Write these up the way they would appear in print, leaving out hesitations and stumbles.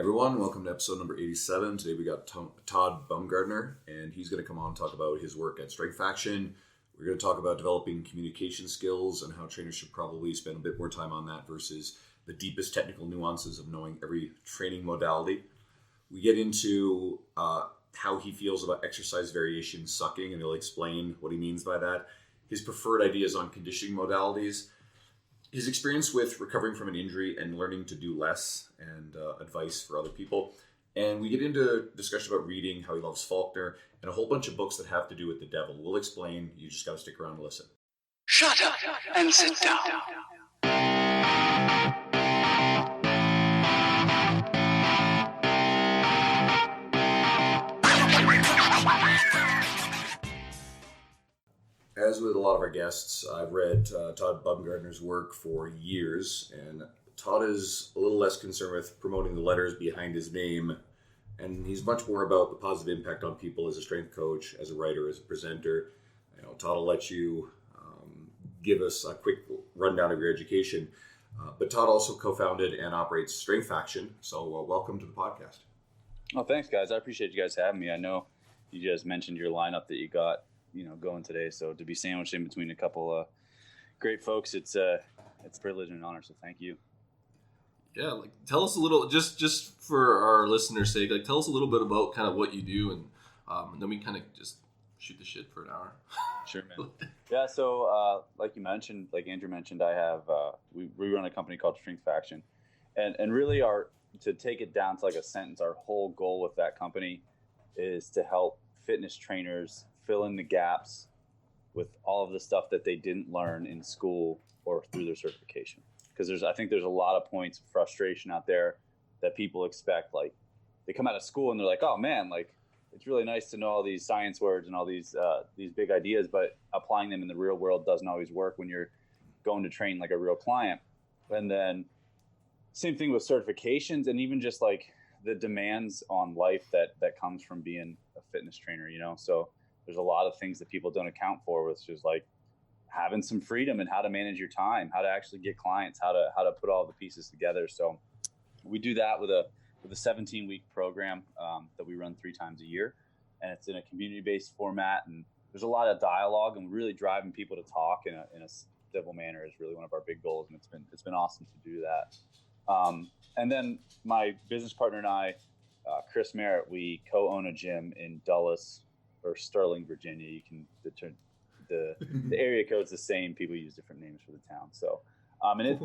Everyone, welcome to episode number 87. Today we got Todd Bumgardner, and he's going to come on and talk about his work at Strength Faction. We're going to talk about developing communication skills and how trainers should probably spend a bit more time on that versus the deepest technical nuances of knowing every training modality. We get into how he feels about exercise variation sucking, and he'll explain what he means by that. His preferred ideas on conditioning modalities. His experience with recovering from an injury and learning to do less, and advice for other people. And we get into discussion about reading, how he loves Faulkner, and a whole bunch of books that have to do with the devil. We'll explain. You just got to stick around and listen. Shut up and sit down. As with a lot of our guests, I've read Todd Bumgardner's work for years, and Todd is a little less concerned with promoting the letters behind his name, and he's much more about the positive impact on people as a strength coach, as a writer, as a presenter. Todd will let you give us a quick rundown of your education, but Todd also co-founded and operates Strength Faction, so welcome to the podcast. Oh, thanks, guys. I appreciate you guys having me. I know you guys mentioned your lineup that you got going today, so to be sandwiched in between a couple of great folks, it's a privilege and an honor, so thank you. Yeah, tell us a little, just for our listeners' sake, tell us a little bit about kind of what you do, and then we kind of just shoot the shit for an hour. Sure, man. Yeah, so like you mentioned, like Andrew mentioned, I have we run a company called Strength Faction, and really to take it down to like a sentence, our whole goal with that company is to help fitness trainers fill in the gaps with all of the stuff that they didn't learn in school or through their certification. Because I think there's a lot of points of frustration out there that people expect. Like, they come out of school and they're like, oh man, it's really nice to know all these science words and all these big ideas, but applying them in the real world doesn't always work when you're going to train like a real client. And then same thing with certifications, and even just like the demands on life that comes from being a fitness trainer, so there's a lot of things that people don't account for, which is like having some freedom and how to manage your time, how to actually get clients, how to put all the pieces together. So we do that with a 17-week program that we run 3 times a year, and it's in a community-based format, and there's a lot of dialogue, and really driving people to talk in a civil manner is really one of our big goals, and it's been awesome to do that. And then my business partner and I, Chris Merritt, we co-own a gym in Dulles or Sterling, Virginia. You can determine the area code's the same. People use different names for the town. So,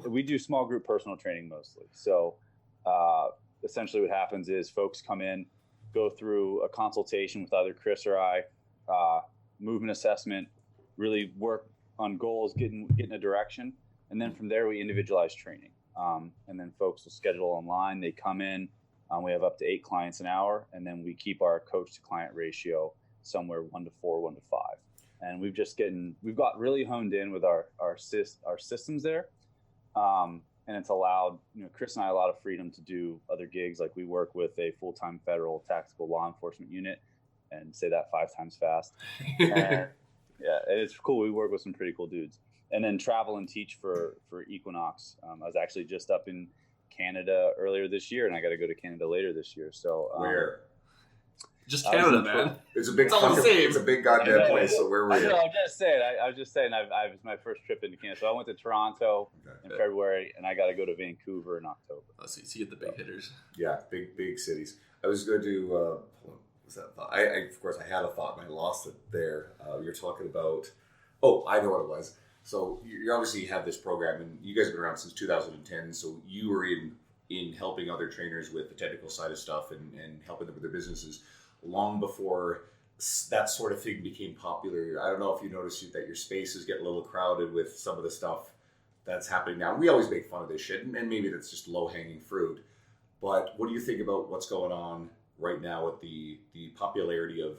we do small group personal training mostly. So, essentially what happens is folks come in, go through a consultation with either Chris or I, movement assessment, really work on goals, getting a direction. And then from there, we individualize training. And then folks will schedule online. They come in. We have up to 8 clients an hour. And then we keep our coach to client ratio somewhere 1 to 4, 1 to 5. And we've got really honed in with our systems there. And it's allowed, Chris and I a lot of freedom to do other gigs. Like, we work with a full-time federal tactical law enforcement unit, and say that 5 times fast. And, yeah, it's cool. We work with some pretty cool dudes. And then travel and teach for Equinox. I was actually just up in Canada earlier this year, and I got to go to Canada later this year. So Where? Just Canada, man. It's a big, all the same. It's a big goddamn place. So where were you? I was just saying. I was my first trip into Canada. So I went to Toronto in February, and I got to go to Vancouver in October. Oh, so you get the big hitters. Yeah, big cities. I was going to. What was that thought? Of course, I had a thought, and I lost it there. You're talking about. Oh, I know what it was. So you obviously have this program, and you guys have been around since 2010. So you were in helping other trainers with the technical side of stuff and helping them with their businesses long before that sort of thing became popular. I don't know if you noticed that your spaces get a little crowded with some of the stuff that's happening now. We always make fun of this shit, and maybe that's just low-hanging fruit. But what do you think about what's going on right now with the popularity of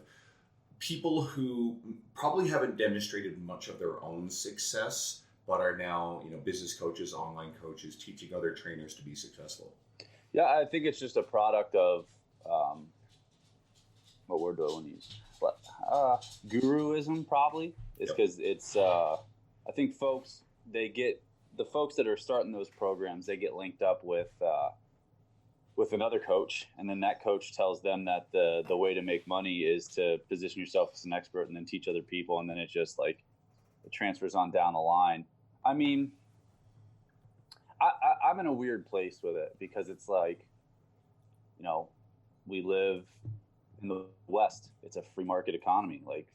people who probably haven't demonstrated much of their own success, but are now, business coaches, online coaches, teaching other trainers to be successful? Yeah, I think it's just a product of what word do I want to use? Guruism, probably. It's because it's. I think the folks that are starting those programs, they get linked up with with another coach, and then that coach tells them that the way to make money is to position yourself as an expert and then teach other people, and then it just like it transfers on down the line. I mean, I'm in a weird place with it because it's like, you know, we live in the West. It's a free market economy. Like,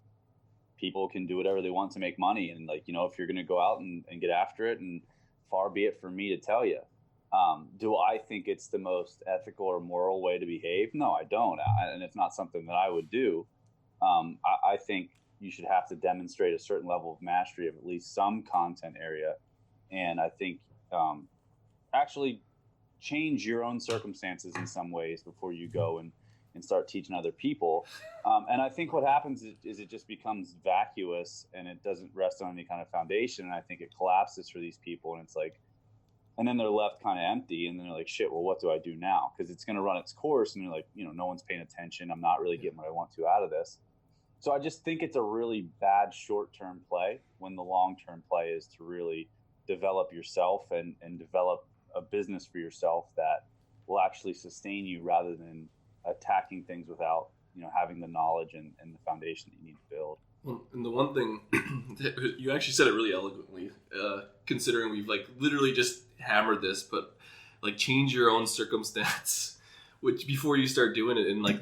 people can do whatever they want to make money. And like, you know, if you're going to go out and get after it, and far be it from me to tell you, do I think it's the most ethical or moral way to behave? No, I don't. And it's not something that I would do. I think you should have to demonstrate a certain level of mastery of at least some content area. And I think actually change your own circumstances in some ways before you go and start teaching other people. And I think what happens is it just becomes vacuous and it doesn't rest on any kind of foundation. And I think it collapses for these people. And it's like, and then they're left kind of empty. And then they're like, shit, well, what do I do now? Because it's going to run its course. And they're like, you know, no one's paying attention. I'm not really getting what I want to out of this. So I just think it's a really bad short-term play when the long-term play is to really develop yourself and develop a business for yourself that will actually sustain you rather than attacking things without, you know, having the knowledge and the foundation that you need to build. Well, and the one thing you actually said it really eloquently, considering we've like literally just hammered this, but like change your own circumstance, which before you start doing it, and like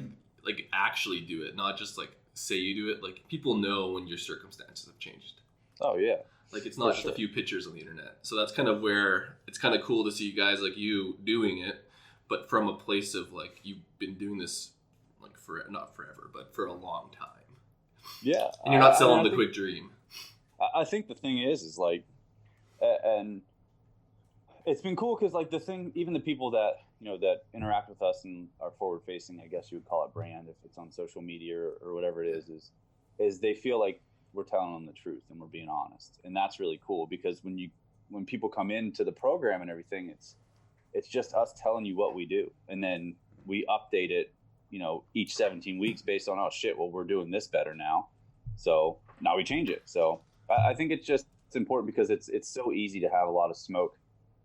actually do it, not just like say you do it. Like, people know when your circumstances have changed. Oh yeah. Like, it's not just a few pictures on the internet. So that's kind of where it's kind of cool to see guys like you doing it, but from a place of like, you've been doing this like for not forever, but for a long time. Yeah. And you're not selling the quick dream. I think the thing is like, and it's been cool because like the thing, even the people that, you know, that interact with us and are forward facing, I guess you would call it brand, if it's on social media or whatever it is they feel like we're telling them the truth and we're being honest. And that's really cool because when people come into the program and everything, it's just us telling you what we do. And then we update it, you know, each 17 weeks based on, oh shit, well, we're doing this better now. So now we change it. So I think it's important because it's so easy to have a lot of smoke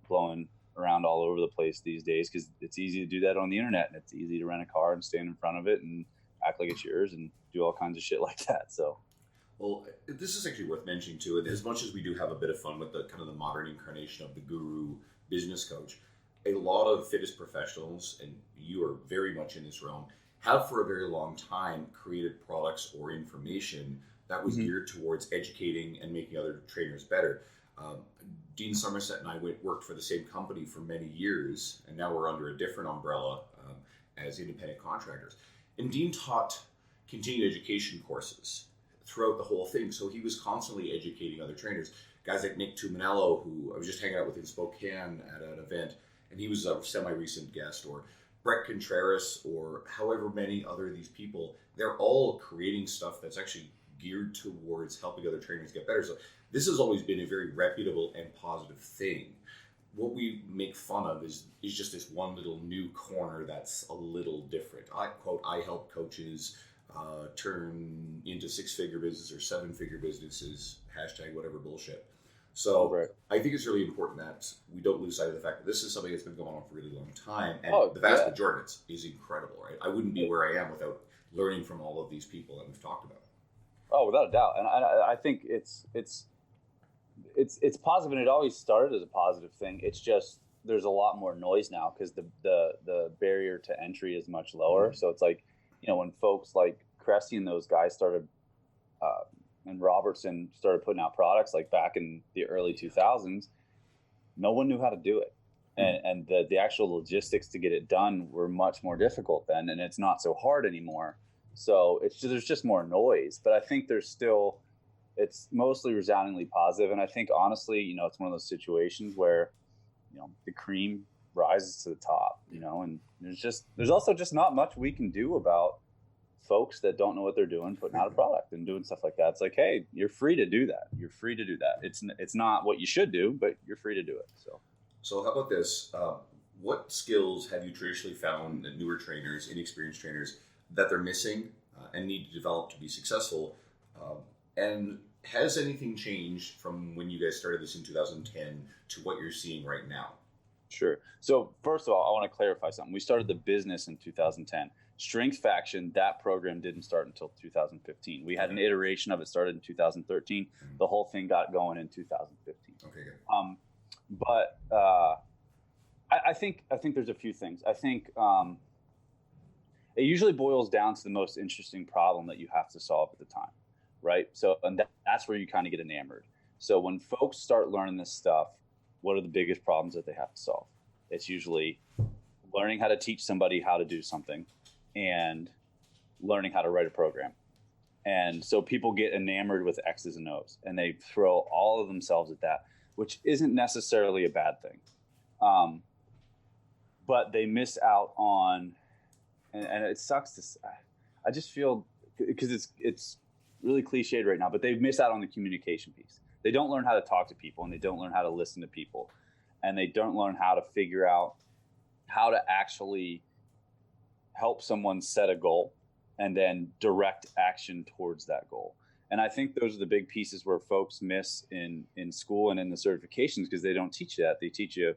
blowing around all over the place these days because it's easy to do that on the internet, and it's easy to rent a car and stand in front of it and act like it's yours and do all kinds of shit like that. So, well, this is actually worth mentioning too. And as much as we do have a bit of fun with the kind of the modern incarnation of the guru business coach, a lot of fitness professionals, and you are very much in this realm, have for a very long time created products or information that was geared towards educating and making other trainers better. Dean Somerset and I worked for the same company for many years, and now we're under a different umbrella as independent contractors. And Dean taught continuing education courses throughout the whole thing, so he was constantly educating other trainers. Guys like Nick Tuminello, who I was just hanging out with in Spokane at an event, and he was a semi-recent guest, or Brett Contreras, or however many other of these people, they're all creating stuff that's actually geared towards helping other trainers get better. So this has always been a very reputable and positive thing. What we make fun of is just this one little new corner that's a little different. I help coaches turn into 6-figure business or 7-figure businesses, hashtag whatever bullshit. So right. I think it's really important that we don't lose sight of the fact that this is something that's been going on for a really long time. And the vast majority of it is incredible, right? I wouldn't be where I am without learning from all of these people that we've talked about. Oh, without a doubt. And I think it's positive, and it always started as a positive thing. It's just there's a lot more noise now because the barrier to entry is much lower. So it's like, you know, when folks like Cressy and those guys started and Robertson started putting out products like back in the early 2000s, no one knew how to do it. And the actual logistics to get it done were much more difficult then, and it's not so hard anymore. So there's just more noise, but I think it's mostly resoundingly positive. And I think honestly, you know, it's one of those situations where, you know, the cream rises to the top, you know, and there's also just not much we can do about folks that don't know what they're doing, putting out a product and doing stuff like that. It's like, hey, you're free to do that. You're free to do that. It's not what you should do, but you're free to do it. So how about this? What skills have you traditionally found that newer trainers, inexperienced trainers, that they're missing and need to develop to be successful? And has anything changed from when you guys started this in 2010 to what you're seeing right now? Sure. So first of all, I want to clarify something. We started the business in 2010. Strength Faction, that program didn't start until 2015. We had an iteration of it started in 2013. The whole thing got going in 2015. Okay, good. But I think there's a few things. I think it usually boils down to the most interesting problem that you have to solve at the time, right? So, and that's where you kind of get enamored. So when folks start learning this stuff, what are the biggest problems that they have to solve? It's usually learning how to teach somebody how to do something and learning how to write a program. And so people get enamored with X's and O's and they throw all of themselves at that, which isn't necessarily a bad thing. But they miss out on, and it sucks to, I just feel, because it's really cliched right now, but they miss out on the communication piece. They don't learn how to talk to people, and they don't learn how to listen to people, and they don't learn how to figure out how to actually help someone set a goal and then direct action towards that goal. And I think those are the big pieces where folks miss in school and in the certifications, because they don't teach you that. They teach you,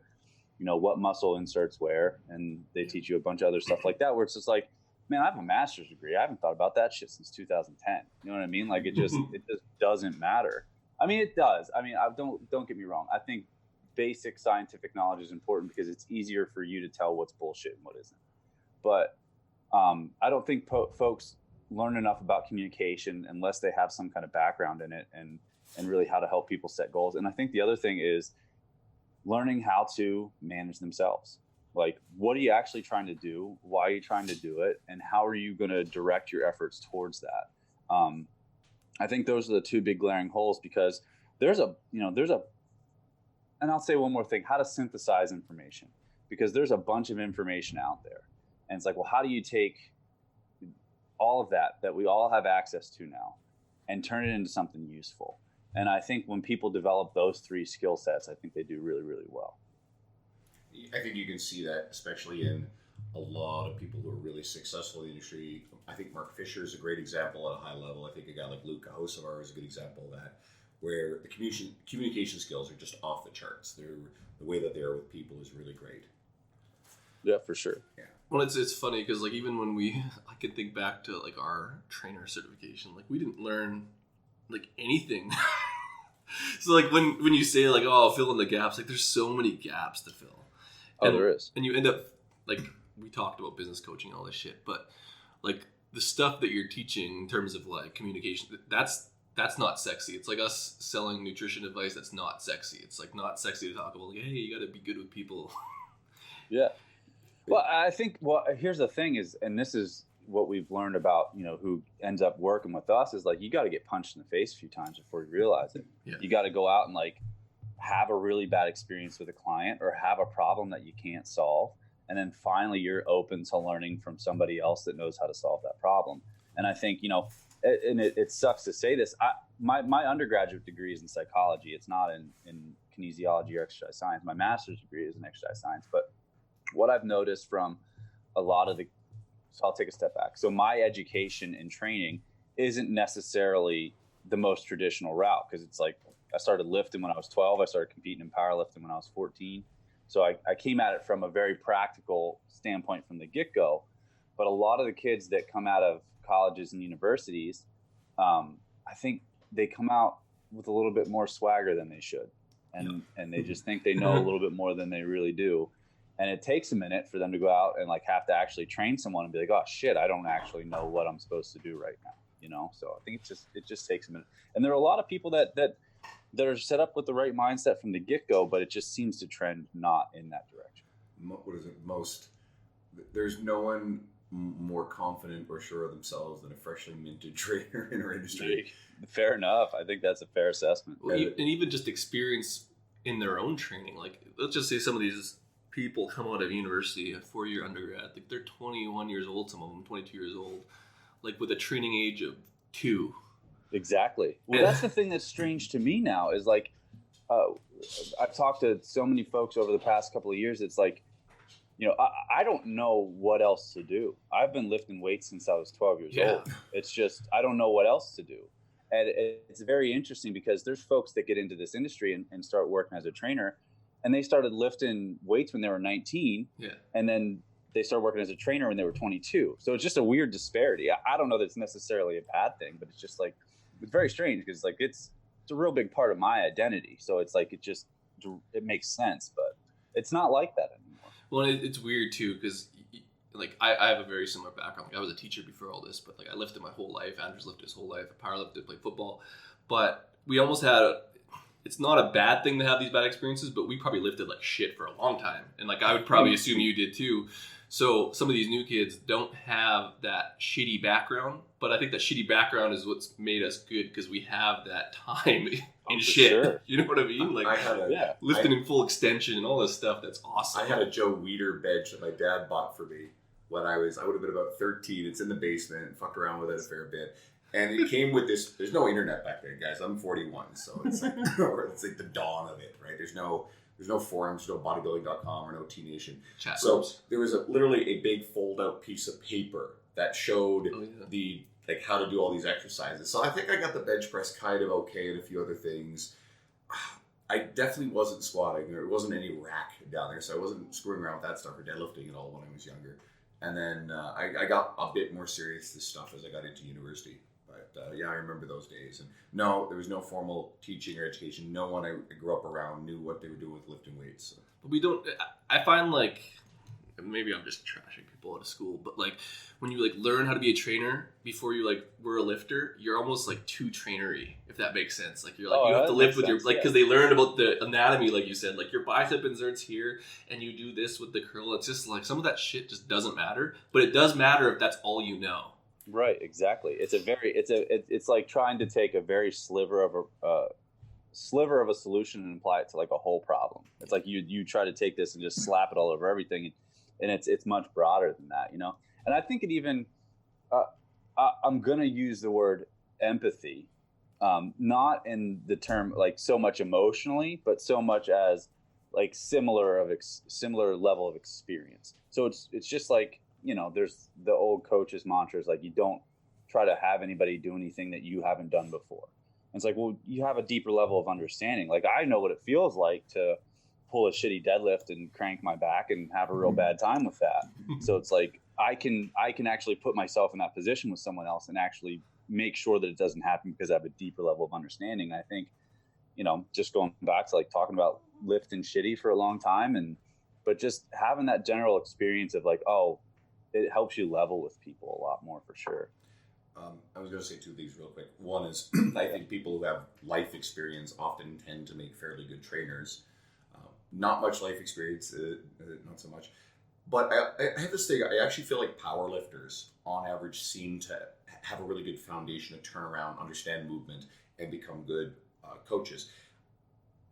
what muscle inserts where, and they teach you a bunch of other stuff like that, where it's just like, man, I have a master's degree. I haven't thought about that shit since 2010. You know what I mean? Like it just doesn't matter. I mean, it does. I mean, don't get me wrong. I think basic scientific knowledge is important because it's easier for you to tell what's bullshit and what isn't. But I don't think folks learn enough about communication unless they have some kind of background in it and really how to help people set goals. And I think the other thing is learning how to manage themselves. Like, what are you actually trying to do? Why are you trying to do it? And how are you going to direct your efforts towards that? I think those are the two big glaring holes, because there's a, and I'll say one more thing, how to synthesize information, because there's a bunch of information out there. And it's like, well, how do you take all of that we all have access to now and turn it into something useful? And I think when people develop those three skill sets, I think they do really, really well. I think you can see that, especially in a lot of people who are really successful in the industry. I think Mark Fisher is a great example at a high level. I think a guy like Luke Hosevar is a good example of that, where the communication skills are just off the charts. The way that they are with people is really great. Yeah, for sure. Yeah. Well, it's funny because like even when I could think back to like our trainer certification, like we didn't learn like anything. So like when you say like, oh, I'll fill in the gaps, like there's so many gaps to fill. Oh, there is. And you end up, like, we talked about business coaching and all this shit, but like the stuff that you're teaching in terms of like communication, that's not sexy. It's like us selling nutrition advice. That's not sexy. It's like not sexy to talk about, like, hey, you got to be good with people. Yeah. Well, I think, here's the thing is, and this is what we've learned about, who ends up working with us, is like, you got to get punched in the face a few times before you realize it. Yeah. You got to go out and like have a really bad experience with a client or have a problem that you can't solve. And then finally you're open to learning from somebody else that knows how to solve that problem. And I think, and it sucks to say this, my undergraduate degree is in psychology. It's not in kinesiology or exercise science. My master's degree is in exercise science. But what I've noticed from a lot of so I'll take a step back. So my education and training isn't necessarily the most traditional route, because it's like, I started lifting when I was 12. I started competing in powerlifting when I was 14. So I came at it from a very practical standpoint from the get-go. But a lot of the kids that come out of colleges and universities, I think they come out with a little bit more swagger than they should. And they just think they know a little bit more than they really do. And it takes a minute for them to go out and like have to actually train someone and be like, oh shit, I don't actually know what I'm supposed to do right now. So I think it just takes a minute. And there are a lot of people that are set up with the right mindset from the get-go, but it just seems to trend not in that direction. What is it? There's no one more confident or sure of themselves than a freshly minted trainer in our industry. Fair enough. I think that's a fair assessment. Well, and even just experience in their own training. Like, let's just say some of these people come out of university, a 4-year undergrad, like they're 21 years old, some of them 22 years old, like with a training age of 2. Exactly. Well, that's the thing that's strange to me now is like, I've talked to so many folks over the past couple of years. It's like, I don't know what else to do. I've been lifting weights since I was 12 years old. It's just, I don't know what else to do. And it's very interesting because there's folks that get into this industry and start working as a trainer, and they started lifting weights when they were 19. Yeah. And then they started working as a trainer when they were 22. So it's just a weird disparity. I don't know that it's necessarily a bad thing, but it's just like, it's very strange because like it's a real big part of my identity. So it's like, it makes sense, but it's not like that anymore. Well, it's weird too, because like I have a very similar background. Like I was a teacher before all this, but like I lifted my whole life. Andrew's lifted his whole life. I powerlifted, played football, but we almost had it's not a bad thing to have these bad experiences, but we probably lifted like shit for a long time. And like I would probably assume you did too. So some of these new kids don't have that shitty background, but I think that shitty background is what's made us good because we have that time in shit. Sure. You know what I mean? Like lifting in full extension and all this stuff. That's awesome. I had a Joe Weider bench that my dad bought for me when I would have been about 13. It's in the basement. Fucked around with it a fair bit. And it came with this. There's no internet back then, guys. I'm 41, so it's like it's like the dawn of it, right? There's no forums, no bodybuilding.com or no T Nation. Chat so rooms. there was literally a big fold-out piece of paper that showed the like how to do all these exercises. So I think I got the bench press kind of okay and a few other things. I definitely wasn't squatting. There wasn't any rack down there, so I wasn't screwing around with that stuff or deadlifting at all when I was younger. And then I got a bit more serious this stuff as I got into university. But I remember those days. And no, there was no formal teaching or education. No one I grew up around knew what they were doing with lifting weights. So. But we don't. I find like maybe I'm just trashing people out of school, but like when you like learn how to be a trainer before you like were a lifter, you're almost like too trainery, if that makes sense. Like you're like you have to lift with your like because they learned about the anatomy, like you said, like your bicep inserts here, and you do this with the curl. It's just like some of that shit just doesn't matter, but it does matter if that's all you know. Right, exactly. It's like trying to take a very sliver of a solution and apply it to like a whole problem. It's like you try to take this and just slap it all over everything, and it's much broader than that, you know. And I think it even I'm gonna use the word empathy, not in the term like so much emotionally, but so much as like similar level of experience. So it's just like, you know, there's the old coach's mantras like you don't try to have anybody do anything that you haven't done before. And it's like, well, you have a deeper level of understanding. Like I know what it feels like to pull a shitty deadlift and crank my back and have a real bad time with that. So it's like I can actually put myself in that position with someone else and actually make sure that it doesn't happen because I have a deeper level of understanding. I think, you know, just going back to like talking about lifting shitty for a long time but just having that general experience of like, oh, it helps you level with people a lot more for sure. I was going to say two things real quick. One is I think people who have life experience often tend to make fairly good trainers. Not much life experience, not so much. But I have this thing. I actually feel like power lifters, on average, seem to have a really good foundation to turn around, understand movement, and become good coaches.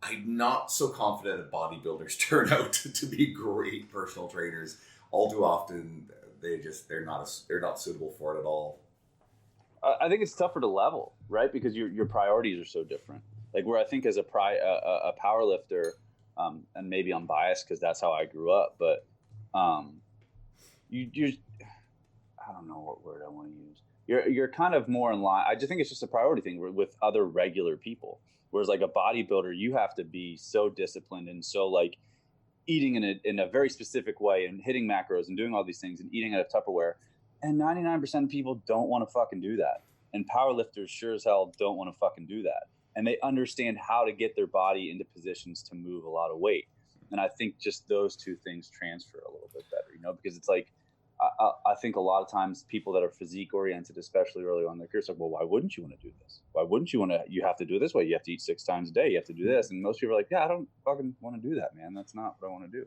I'm not so confident that bodybuilders turn out to be great personal trainers. All too often, they're not suitable for it at all. I think it's tougher to level, right? Because your priorities are so different. Like where I think as a power lifter, and maybe I'm biased because that's how I grew up, but you're I don't know what word I want to use. You're kind of more in line. I just think it's just a priority thing with other regular people. Whereas like a bodybuilder, you have to be so disciplined and so like eating in a very specific way and hitting macros and doing all these things and eating out of Tupperware. And 99% of people don't want to fucking do that. And powerlifters sure as hell don't want to fucking do that. And they understand how to get their body into positions to move a lot of weight. And I think just those two things transfer a little bit better, you know, because it's like, I think a lot of times people that are physique oriented, especially early on in their career, it's like, well, why wouldn't you want to do this? Why wouldn't you want to, you have to do it this way. You have to eat 6 times a day. You have to do this. And most people are like, yeah, I don't fucking want to do that, man. That's not what I want to do.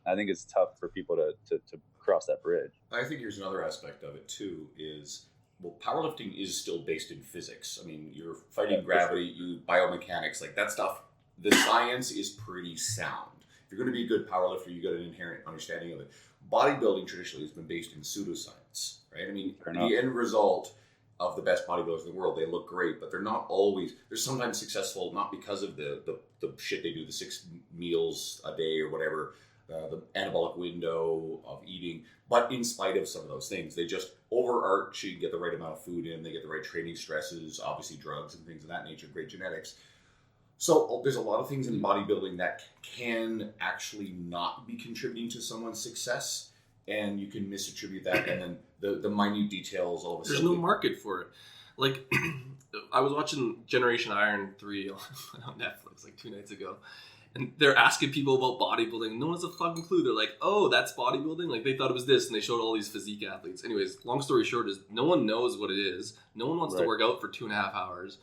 I think it's tough for people to cross that bridge. I think here's another aspect of it too is, well, powerlifting is still based in physics. I mean, you're fighting gravity, you biomechanics, like that stuff. The science is pretty sound. If you're going to be a good powerlifter, you got an inherent understanding of it. Bodybuilding traditionally has been based in pseudoscience, right? I mean, the end result of the best bodybuilders in the world, they look great, but they're not always, they're sometimes successful not because of the shit they do, the 6 meals a day or whatever, the anabolic window of eating, but in spite of some of those things, they just overarch, you get the right amount of food in, they get the right training stresses, obviously drugs and things of that nature, great genetics. So there's a lot of things in bodybuilding that can actually not be contributing to someone's success, and you can misattribute that, and then the minute details all of a sudden. There's no market for it. Like, I was watching Generation Iron 3 on Netflix like 2 nights ago, and they're asking people about bodybuilding. No one has a fucking clue. They're like, oh, that's bodybuilding? Like, they thought it was this, and they showed all these physique athletes. Anyways, long story short is no one knows what it is. No one wants to work out for 2.5 hours.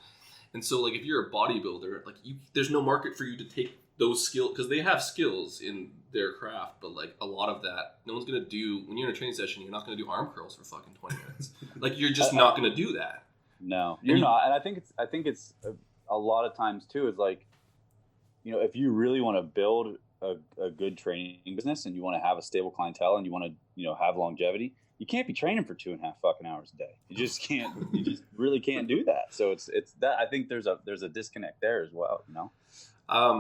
And so, like, if you're a bodybuilder, like, there's no market for you to take those skills, because they have skills in their craft, but, like, a lot of that, no one's going to do, when you're in a training session, you're not going to do arm curls for fucking 20 minutes. Like, you're just not going to do that. No, you're not. And I think it's a lot of times, too, is like, you know, if you really want to build a good training business and you want to have a stable clientele and you want to, you know, have longevity, you can't be training for 2.5 fucking hours a day. You just can't. You just really can't do that. So it's that. I think there's a disconnect there as well. You know.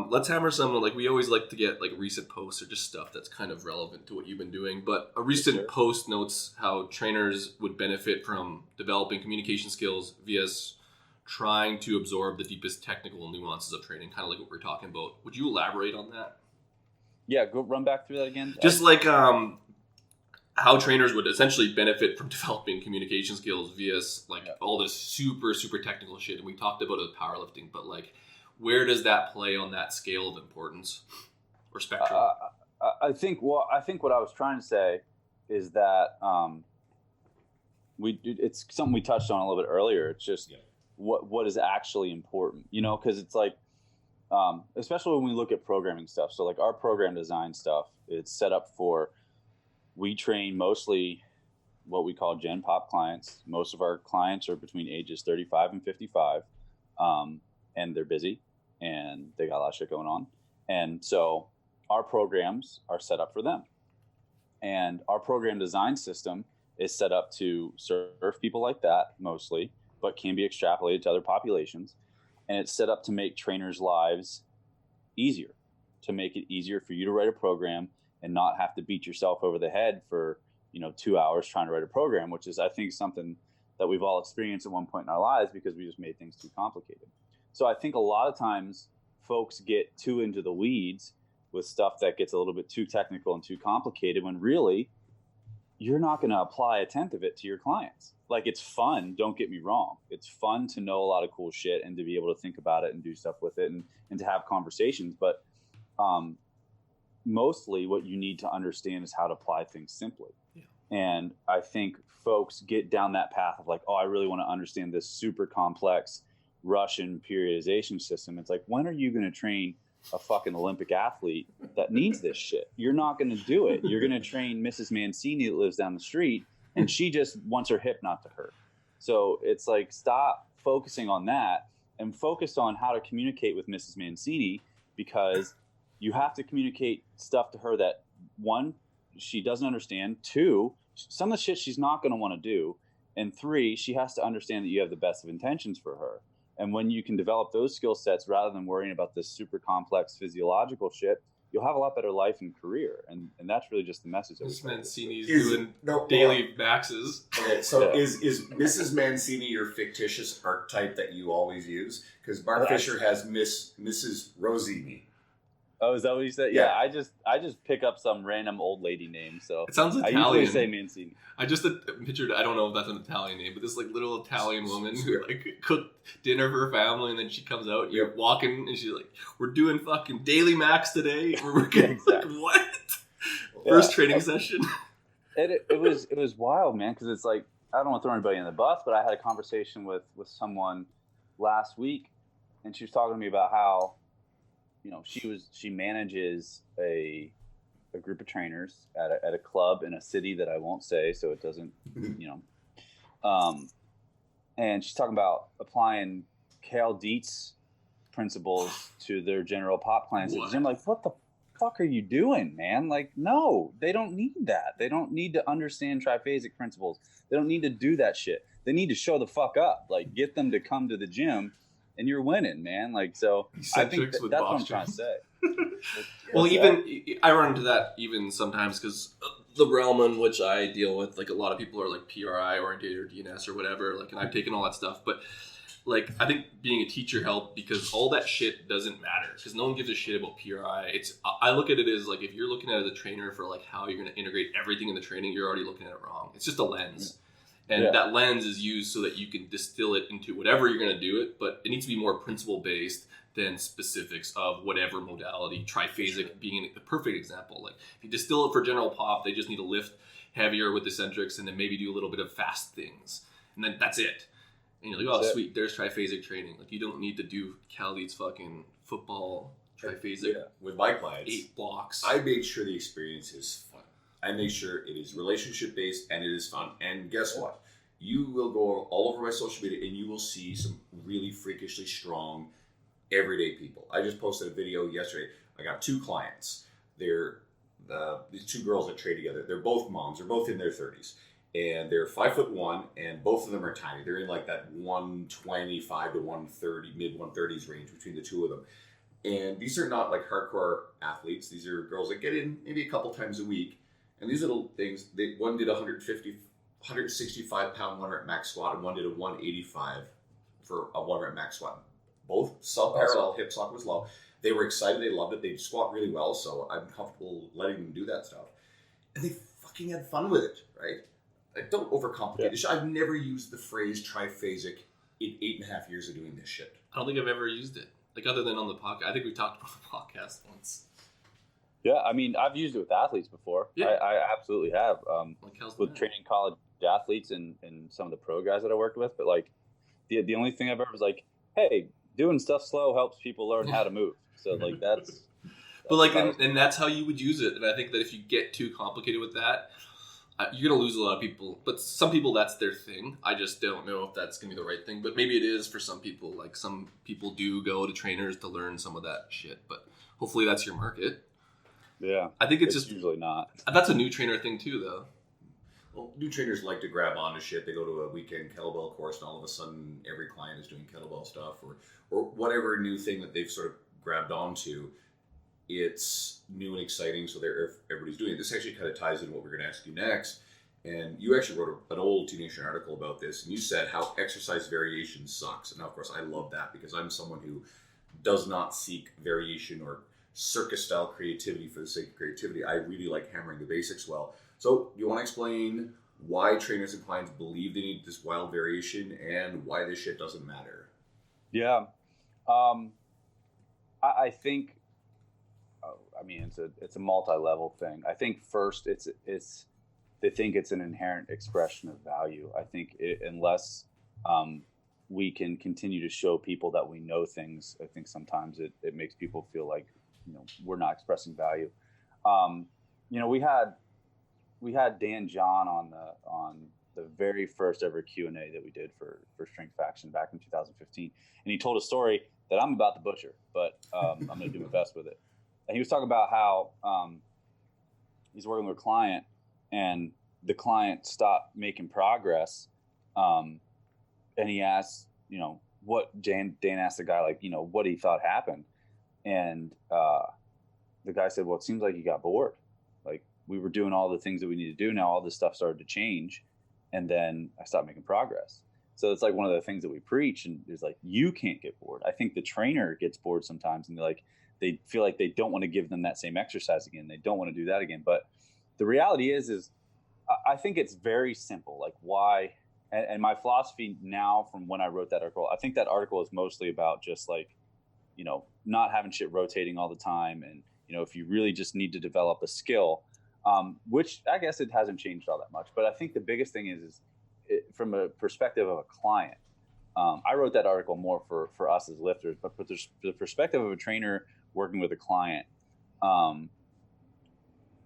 Let's hammer some. Like, we always like to get like recent posts or just stuff that's kind of relevant to what you've been doing. But a recent post notes how trainers would benefit from developing communication skills via trying to absorb the deepest technical nuances of training, kind of like what we're talking about. Would you elaborate on that? Yeah, go run back through that again. Just like how trainers would essentially benefit from developing communication skills via like all this super, super technical shit. And we talked about it with powerlifting, but like, where does that play on that scale of importance or spectrum? I think what I was trying to say is that it's something we touched on a little bit earlier. It's just what is actually important, you know, because it's like, especially when we look at programming stuff. So like our program design stuff, it's set up for, we train mostly what we call Gen Pop clients. Most of our clients are between ages 35 and 55, and they're busy and they got a lot of shit going on. And so our programs are set up for them. And our program design system is set up to serve people like that mostly, but can be extrapolated to other populations. And it's set up to make trainers' lives easier, to make it easier for you to write a program and not have to beat yourself over the head for, 2 hours trying to write a program, which is, I think, something that we've all experienced at one point in our lives because we just made things too complicated. So I think a lot of times folks get too into the weeds with stuff that gets a little bit too technical and too complicated when really you're not going to apply a tenth of it to your clients. Like, it's fun. Don't get me wrong. It's fun to know a lot of cool shit and to be able to think about it and do stuff with it and to have conversations. But mostly what you need to understand is how to apply things simply. Yeah. And I think folks get down that path of like, oh, I really want to understand this super complex Russian periodization system. It's like, when are you going to train a fucking Olympic athlete that needs this shit? You're not going to do it. You're going to train Mrs. Mancini that lives down the street and she just wants her hip not to hurt. So it's like, stop focusing on that and focus on how to communicate with Mrs. Mancini, because you have to communicate stuff to her that, one, she doesn't understand, two, some of the shit she's not going to want to do, and three, she has to understand that you have the best of intentions for her. And when you can develop those skill sets rather than worrying about this super complex physiological shit, you'll have a lot better life and career. And that's really just the message. Mrs. Mancini's doing daily maxes. Okay, so is Mrs. Mancini your fictitious archetype that you always use? Because Mark Fisher has Mrs. Rosini. Oh, is that what you said? Yeah, I just pick up some random old lady name. So it sounds Italian. I usually say Mancini. I just pictured, I don't know if that's an Italian name, but this like little Italian woman who like cooked dinner for her family, and then she comes out and you're walking and she's like, we're doing fucking daily max today. We're working like, what? First training session. It was wild, man, because it's like, I don't want to throw anybody in the bus, but I had a conversation with someone last week, and she was talking to me about how, she manages a group of trainers at a club in a city that I won't say, so it doesn't, and she's talking about applying Cal Dietz principles to their general pop clients. And I'm like, what the fuck are you doing, man? Like, no, they don't need that. They don't need to understand triphasic principles. They don't need to do that shit. They need to show the fuck up. Like, get them to come to the gym. And you're winning, man. Like, so I think that's what I'm trying to say. Well, I run into that even sometimes because the realm in which I deal with, like, a lot of people are like PRI oriented or DNS or whatever. Like, and I've taken all that stuff, but like, I think being a teacher helped because all that shit doesn't matter because no one gives a shit about PRI. I look at it as like, if you're looking at it as a trainer for like how you're going to integrate everything in the training, you're already looking at it wrong. It's just a lens. And that lens is used so that you can distill it into whatever you're going to do it, but it needs to be more principle based than specifics of whatever modality. Triphasic being the perfect example. Like if you distill it for general pop, they just need to lift heavier with eccentrics and then maybe do a little bit of fast things, and then that's it. And you're like, oh sweet, there's triphasic training. Like you don't need to do Cal Leads fucking football triphasic. Yeah. With my clients, 8 blocks. I make sure the experience is fun. I make sure it is relationship based and it is fun. And guess what? You will go all over my social media and you will see some really freakishly strong everyday people. I just posted a video yesterday. I got 2 clients. They're these 2 girls that trade together. They're both moms. They're both in their 30s. And they're 5'1", and both of them are tiny. They're in like that 125 to 130, mid 130s range between the 2 of them. And these are not like hardcore athletes. These are girls that get in maybe a couple times a week. And these little things, one did 165 pound 1 rep max squat, and one did a 185 for a 1 rep max squat. Both sub-parallel, hip socket was low. They were excited, they loved it, they squat really well, so I'm comfortable letting them do that stuff. And they fucking had fun with it, right? Like, don't overcomplicate this shit. I've never used the phrase triphasic in 8.5 years of doing this shit. I don't think I've ever used it. Like other than on the podcast. I think we talked about the podcast once. Yeah, I mean, I've used it with athletes before. Yeah. I absolutely have. With training college athletes and some of the pro guys that I worked with. But like, the only thing I've ever was like, hey, doing stuff slow helps people learn how to move. So like that's but like, and that's how you would use it. And I think that if you get too complicated with that, you're going to lose a lot of people. But some people, that's their thing. I just don't know if that's going to be the right thing. But maybe it is for some people. Like some people do go to trainers to learn some of that shit. But hopefully that's your market. Yeah. I think it's just usually not. That's a new trainer thing too, though. Well, new trainers like to grab onto shit. They go to a weekend kettlebell course, and all of a sudden every client is doing kettlebell stuff or whatever new thing that they've sort of grabbed onto. It's new and exciting, so everybody's doing it. This actually kind of ties into what we're going to ask you next. And you actually wrote an old T Nation article about this, and you said how exercise variation sucks. And now, of course, I love that because I'm someone who does not seek variation or circus-style creativity for the sake of creativity. I really like hammering the basics well. So you want to explain why trainers and clients believe they need this wild variation and why this shit doesn't matter? Yeah. I think, I mean, it's a multi-level thing. I think first they think it's an inherent expression of value. I think unless we can continue to show people that we know things, I think sometimes it makes people feel like, we're not expressing value. We had Dan John on the very first ever Q&A that we did for Strength Faction back in 2015, and he told a story that I'm about to butcher, but I'm going to do my best with it. And he was talking about how he's working with a client, and the client stopped making progress, and he asked, what Dan asked the guy, like, what he thought happened, and the guy said, well, it seems like he got bored. Like, we were doing all the things that we need to do. Now all this stuff started to change, and then I stopped making progress. So it's like one of the things that we preach, and is like, you can't get bored. I think the trainer gets bored sometimes, and they feel like they don't want to give them that same exercise again. They don't want to do that again. But the reality is I think it's very simple. Like, why? And my philosophy now from when I wrote that article, I think that article is mostly about just like, not having shit rotating all the time. And, if you really just need to develop a skill, which I guess it hasn't changed all that much. But I think the biggest thing is from a perspective of a client. I wrote that article more for us as lifters, but for the perspective of a trainer working with a client,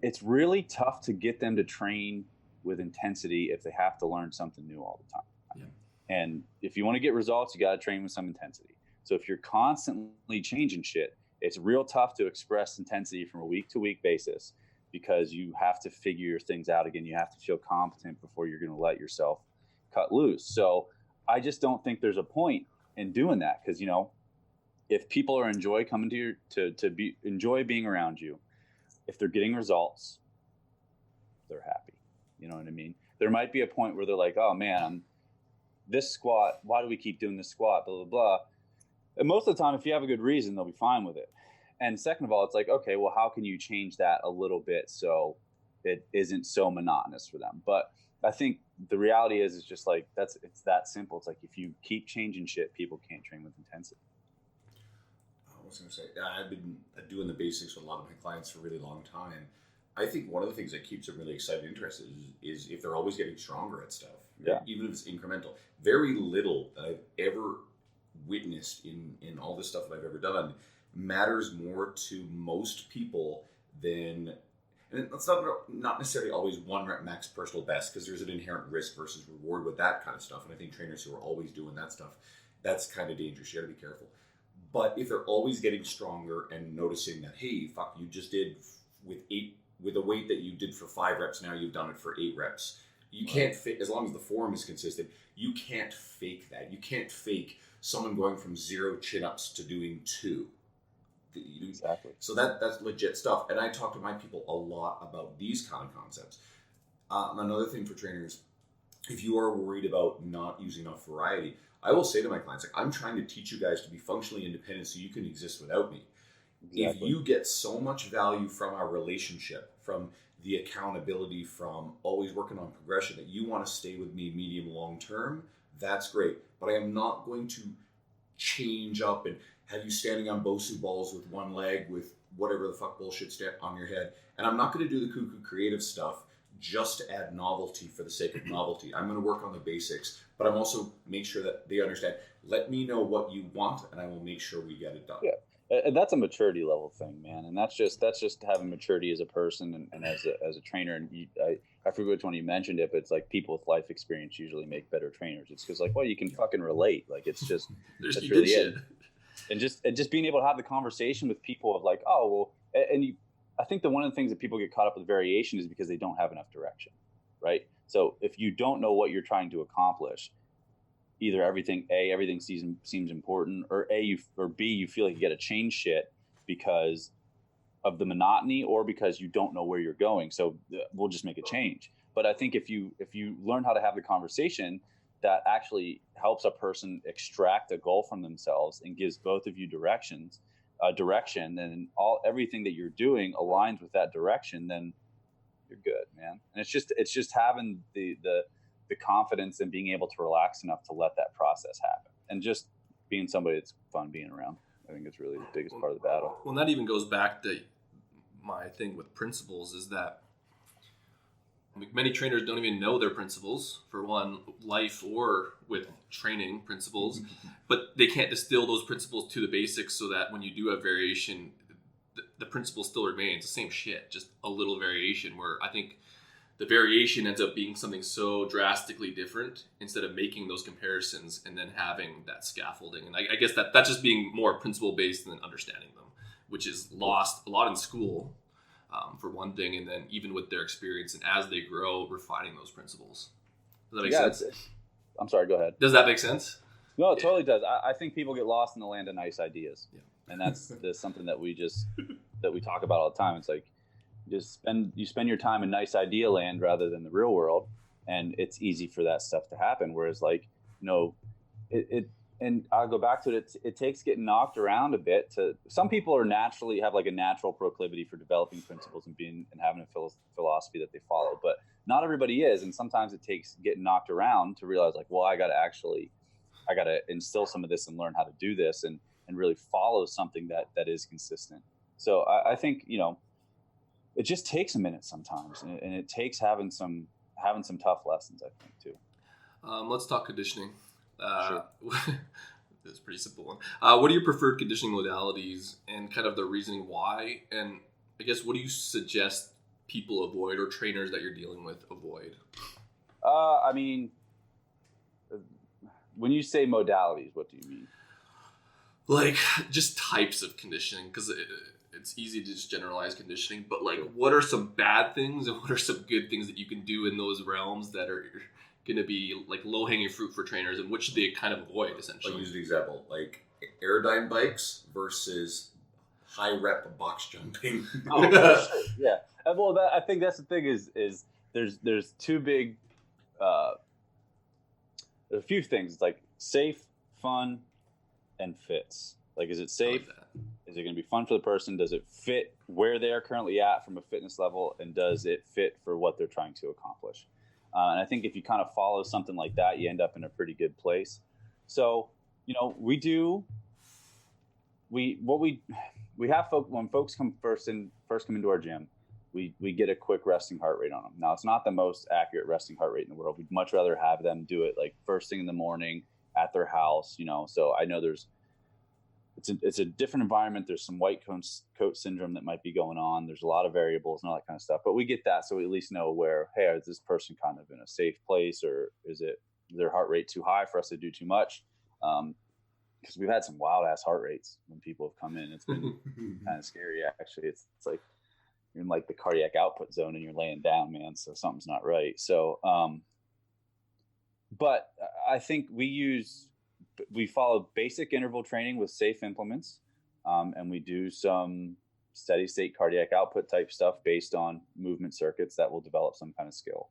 it's really tough to get them to train with intensity if they have to learn something new all the time. Yeah. And if you want to get results, you got to train with some intensity. So if you're constantly changing shit, it's real tough to express intensity from a week to week basis, because you have to figure your things out again. You have to feel competent before you're going to let yourself cut loose. So I just don't think there's a point in doing that, because, if people are enjoy coming to enjoy being around you, if they're getting results, they're happy. You know what I mean? There might be a point where they're like, oh man, this squat, why do we keep doing this squat, blah, blah, blah. And most of the time, if you have a good reason, they'll be fine with it. And second of all, it's like, okay, well, how can you change that a little bit so it isn't so monotonous for them? But I think the reality is just like, it's that simple. It's like, if you keep changing shit, people can't train with intensity. I was going to say, I've been doing the basics with a lot of my clients for a really long time. I think one of the things that keeps them really excited and interested is if they're always getting stronger at stuff, Yeah. even if it's incremental. Very little that I've ever witnessed in all this stuff that I've ever done matters more to most people than, and it's not necessarily always 1 rep max personal best, because there's an inherent risk versus reward with that kind of stuff. And I think trainers who are always doing that stuff, that's kind of dangerous. You got to be careful. But if they're always getting stronger and noticing that, hey, fuck, you just did with a weight that you did for 5 reps, now you've done it for 8 reps. You can't fake, as long as the form is consistent, you can't fake that. You can't fake someone going from 0 chin-ups to doing 2. Exactly. So that's legit stuff. And I talk to my people a lot about these kind of concepts. Another thing for trainers, if you are worried about not using enough variety, I will say to my clients, like, I'm trying to teach you guys to be functionally independent so you can exist without me. Exactly. If you get so much value from our relationship, from the accountability, from always working on progression, that you want to stay with me medium long term, that's great. But I am not going to change up and have you standing on Bosu balls with one leg with whatever the fuck bullshit on your head. And I'm not going to do the cuckoo creative stuff just to add novelty for the sake of novelty. I'm going to work on the basics, but I'm also make sure that they understand, let me know what you want and I will make sure we get it done. Yeah. And that's a maturity level thing, man. And that's just having maturity as a person and as a trainer. And I forget which one you mentioned it, but it's like people with life experience usually make better trainers. It's because like, well, you can fucking relate. Like it's just, that's really it. And just being able to have the conversation with people of like, oh, well, I think that one of the things that people get caught up with variation is because they don't have enough direction, right? So if you don't know what you're trying to accomplish, either everything seems important, or B, you feel like you got to change shit because of the monotony or because you don't know where you're going. So we'll just make a change. But I think if you learn how to have the conversation, that actually helps a person extract a goal from themselves and gives both of you direction, and everything that you're doing aligns with that direction, then you're good, man. And it's just having the confidence and being able to relax enough to let that process happen, and just being somebody that's fun being around. I think it's really the biggest part of the battle. Well, that even goes back to my thing with principles, is that many trainers don't even know their principles, for one, life or with training principles, but they can't distill those principles to the basics so that when you do have variation, the principle still remains the same shit, just a little variation, where I think the variation ends up being something so drastically different instead of making those comparisons and then having that scaffolding. And I guess that's just being more principle based than understanding them, which is lost a lot in school. For one thing, and then even with their experience and as they grow, refining those principles. Does that make sense? I'm sorry, go ahead. Does that make sense? No, it totally does. I think people get lost in the land of nice ideas. Yeah. And that's something that we talk about all the time. It's like you spend your time in nice idea land rather than the real world, and it's easy for that stuff to happen. Whereas like, and I'll go back to it. It takes getting knocked around a bit. Some people are naturally have like a natural proclivity for developing principles and having a philosophy that they follow, but not everybody is. And sometimes it takes getting knocked around to realize like, well, I got to instill some of this and learn how to do this and really follow something that is consistent. So I think, it just takes a minute sometimes, and it takes having some tough lessons, I think, too. Let's talk conditioning. Sure. It's a pretty simple one. What are your preferred conditioning modalities and kind of the reasoning why? And I guess what do you suggest people avoid, or trainers that you're dealing with avoid? I mean, when you say modalities, what do you mean? Like just types of conditioning, because it's easy to just generalize conditioning, but like what are some bad things and what are some good things that you can do in those realms that are going to be like low-hanging fruit for trainers, and which they kind of avoid essentially? I'll use an example, like Aerodyne bikes versus high rep box jumping. Oh, for sure. Yeah. Well, I think that's the thing is there's two big there's a few things. It's like safe, fun, and fits. Like, is it safe? Like that. Is it going to be fun for the person? Does it fit where they are currently at from a fitness level? And does it fit for what they're trying to accomplish? And I think if you kind of follow something like that, you end up in a pretty good place. So, you know, we have folks, when folks first come into our gym, we get a quick resting heart rate on them. Now, it's not the most accurate resting heart rate in the world. We'd much rather have them do it like first thing in the morning at their house, you know. So I know it's a different environment. There's some white coat syndrome that might be going on. There's a lot of variables and all that kind of stuff, but we get that. So we at least know where, hey, is this person kind of in a safe place, or is their heart rate too high for us to do too much? Because we've had some wild ass heart rates when people have come in. It's been kind of scary, actually. It's like you're in like the cardiac output zone and you're laying down, man. So something's not right. So, but I think we follow basic interval training with safe implements, and we do some steady state cardiac output type stuff based on movement circuits that will develop some kind of skill.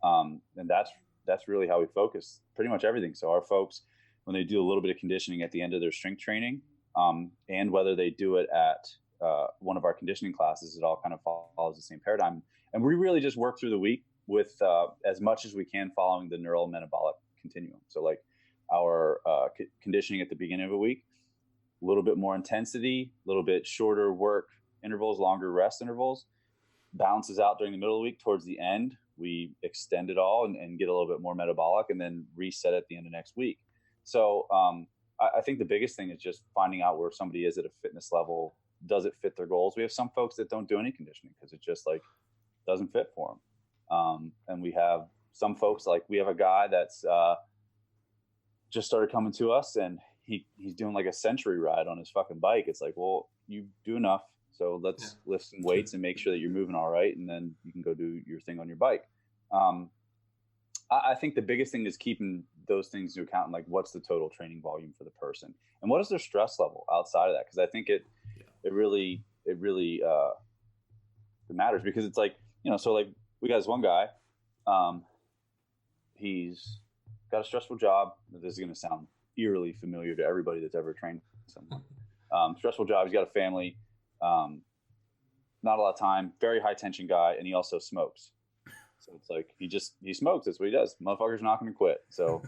And that's really how we focus pretty much everything. So our folks, when they do a little bit of conditioning at the end of their strength training, and whether they do it at one of our conditioning classes, it all kind of follows the same paradigm. And we really just work through the week with as much as we can following the neural metabolic continuum. So like our conditioning at the beginning of a week, a little bit more intensity, a little bit shorter work intervals, longer rest intervals, balances out during the middle of the week. Towards the end, we extend it all and get a little bit more metabolic, and then reset at the end of next week. So I think the biggest thing is just finding out where somebody is at a fitness level. Does it fit their goals? We have some folks that don't do any conditioning because it just like doesn't fit for them. And we have some folks, like we have a guy that's just started coming to us, and he's doing like a century ride on his fucking bike. It's like, well, you do enough, so let's lift some weights and make sure that you're moving all right, and then you can go do your thing on your bike. I think the biggest thing is keeping those things into account, like what's the total training volume for the person, and what is their stress level outside of that, because I think it really matters, because it's like, you know, so like we got this one guy, he's got a stressful job. This is going to sound eerily familiar to everybody that's ever trained someone. Stressful job. He's got a family, not a lot of time, very high tension guy, and he also smokes. So it's like he smokes. That's what he does. Motherfucker's not going to quit. So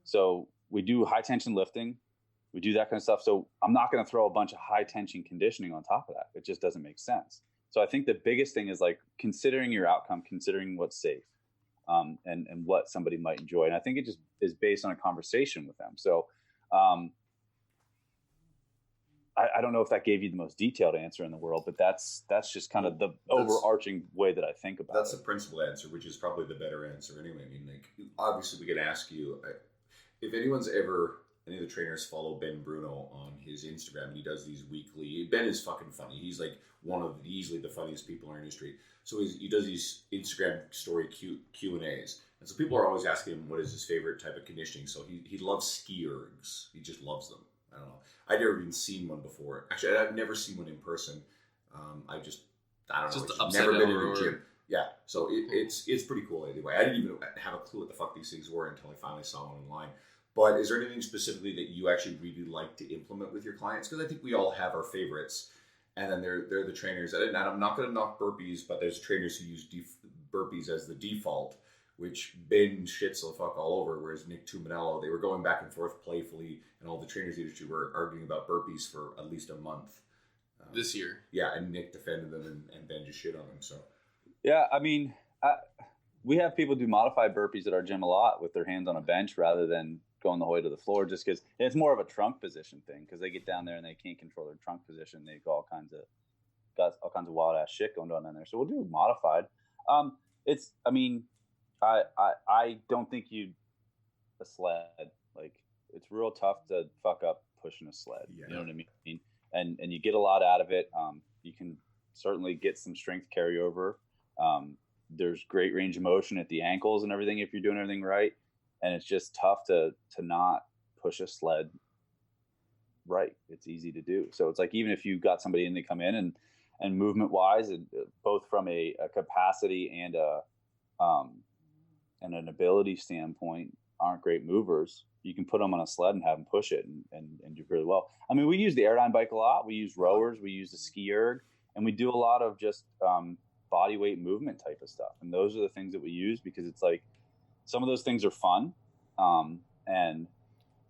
so we do high tension lifting. We do that kind of stuff. So I'm not going to throw a bunch of high tension conditioning on top of that. It just doesn't make sense. So I think the biggest thing is like considering your outcome, considering what's safe, and what somebody might enjoy. And I think it just is based on a conversation with them. So I don't know if that gave you the most detailed answer in the world, but that's just kind of the overarching way that I think about it. That's the principal answer, which is probably the better answer anyway. I mean, like, obviously we can ask you, if anyone's ever, any of the trainers follow Ben Bruno on his Instagram, and he does these weekly, Ben is fucking funny. He's like one of easily the funniest people in our industry. So he does these Instagram story Q&As. And so people are always asking him what is his favorite type of conditioning. So he loves ski ergs. He just loves them. I don't know. I've never even seen one before. Actually, I've never seen one in person. I don't know. Just never been in a gym. Yeah, so it's pretty cool anyway. I didn't even have a clue what the fuck these things were until I finally saw one online. But is there anything specifically that you actually really like to implement with your clients? Because I think we all have our favorites. And then they're the trainers. And I'm not going to knock burpees, but there's trainers who use burpees as the default, which Ben shits the fuck all over, whereas Nick Tuminello, they were going back and forth playfully, and all the trainers in the industry were arguing about burpees for at least a month. This year. Yeah, and Nick defended them, and Ben just shit on them. So. Yeah, I mean, we have people do modified burpees at our gym a lot with their hands on a bench rather than going the whole way to the floor, just because it's more of a trunk position thing, because they get down there and they can't control their trunk position. They've got all kinds of wild ass shit going on in there. So we'll do modified. I don't think a sled, like, it's real tough to fuck up pushing a sled. Yeah. You know what I mean? And you get a lot out of it. You can certainly get some strength carryover. There's great range of motion at the ankles and everything if you're doing everything right. And it's just tough to not push a sled right. It's easy to do. So it's like, even if you got somebody in to come in and movement wise, and both from a capacity and an ability standpoint, aren't great movers, you can put them on a sled and have them push it and do really well. I mean, we use the Airdyne bike a lot. We use rowers. We use the ski erg, and we do a lot of just body weight movement type of stuff. And those are the things that we use because it's like some of those things are fun, and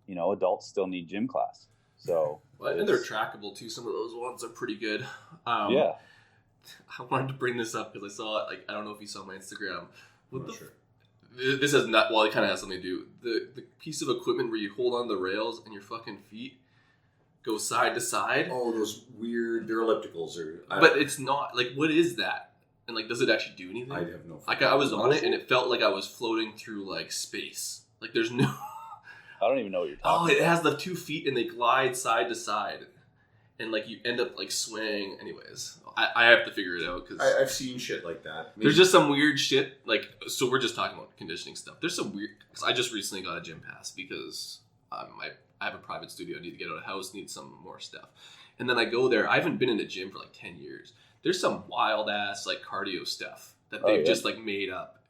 adults still need gym class. So and they're trackable too. Some of those ones are pretty good. Yeah. I wanted to bring this up because I saw it. Like, I don't know if you saw my Instagram. Sure. This has not. Well, it kind of has something to do. The piece of equipment where you hold on the rails and your fucking feet go side to side. Oh, those weird. They're ellipticals, but it's not like. What is that? And like, does it actually do anything? I have no. Like, I was on it and it felt like I was floating through like space. Like, there's no. I don't even know what you're talking about. It has the 2 feet and they glide side to side, and like you end up like swaying. Anyways, I have to figure it out because I've seen shit like that. There's just some weird shit. Like, so we're just talking about conditioning stuff. There's some weird. Cause I just recently got a gym pass because I have a private studio. I need to get out of the house. Need some more stuff, and then I go there. I haven't been in the gym for like 10 years. There's some wild ass like cardio stuff that they've just like made up,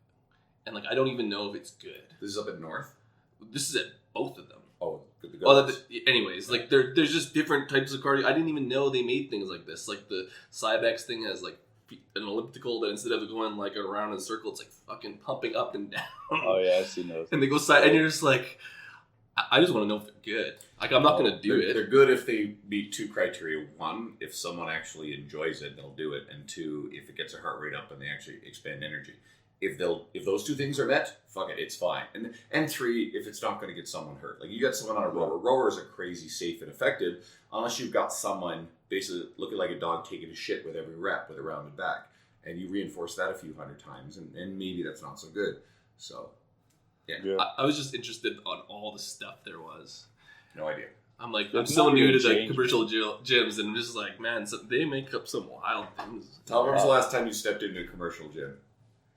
and like I don't even know if it's good. This is up at North. This is at both of them. Oh, good to go. Well, anyways, like there's just different types of cardio. I didn't even know they made things like this. Like the Cybex thing has like an elliptical that instead of going like around in a circle, it's like fucking pumping up and down. Oh yeah, I've seen those. And they go side, and you're just like, I just want to know if they're good. Like, I'm not going to do it. They're good if they meet 2 criteria. 1, if someone actually enjoys it, they'll do it. And 2, if it gets their heart rate up and they actually expend energy. If those 2 things are met, fuck it, it's fine. And 3, if it's not going to get someone hurt. Like, you got someone on a rower. Rowers are crazy safe and effective unless you've got someone basically looking like a dog taking a shit with every rep with a rounded back. And you reinforce that a few hundred times, and maybe that's not so good. So, yeah. I was just interested on all the stuff there was. No idea. I'm like, I'm so new to the commercial gyms, and I'm just like, man, they make up some wild things. Tom, when was the last time you stepped into a commercial gym?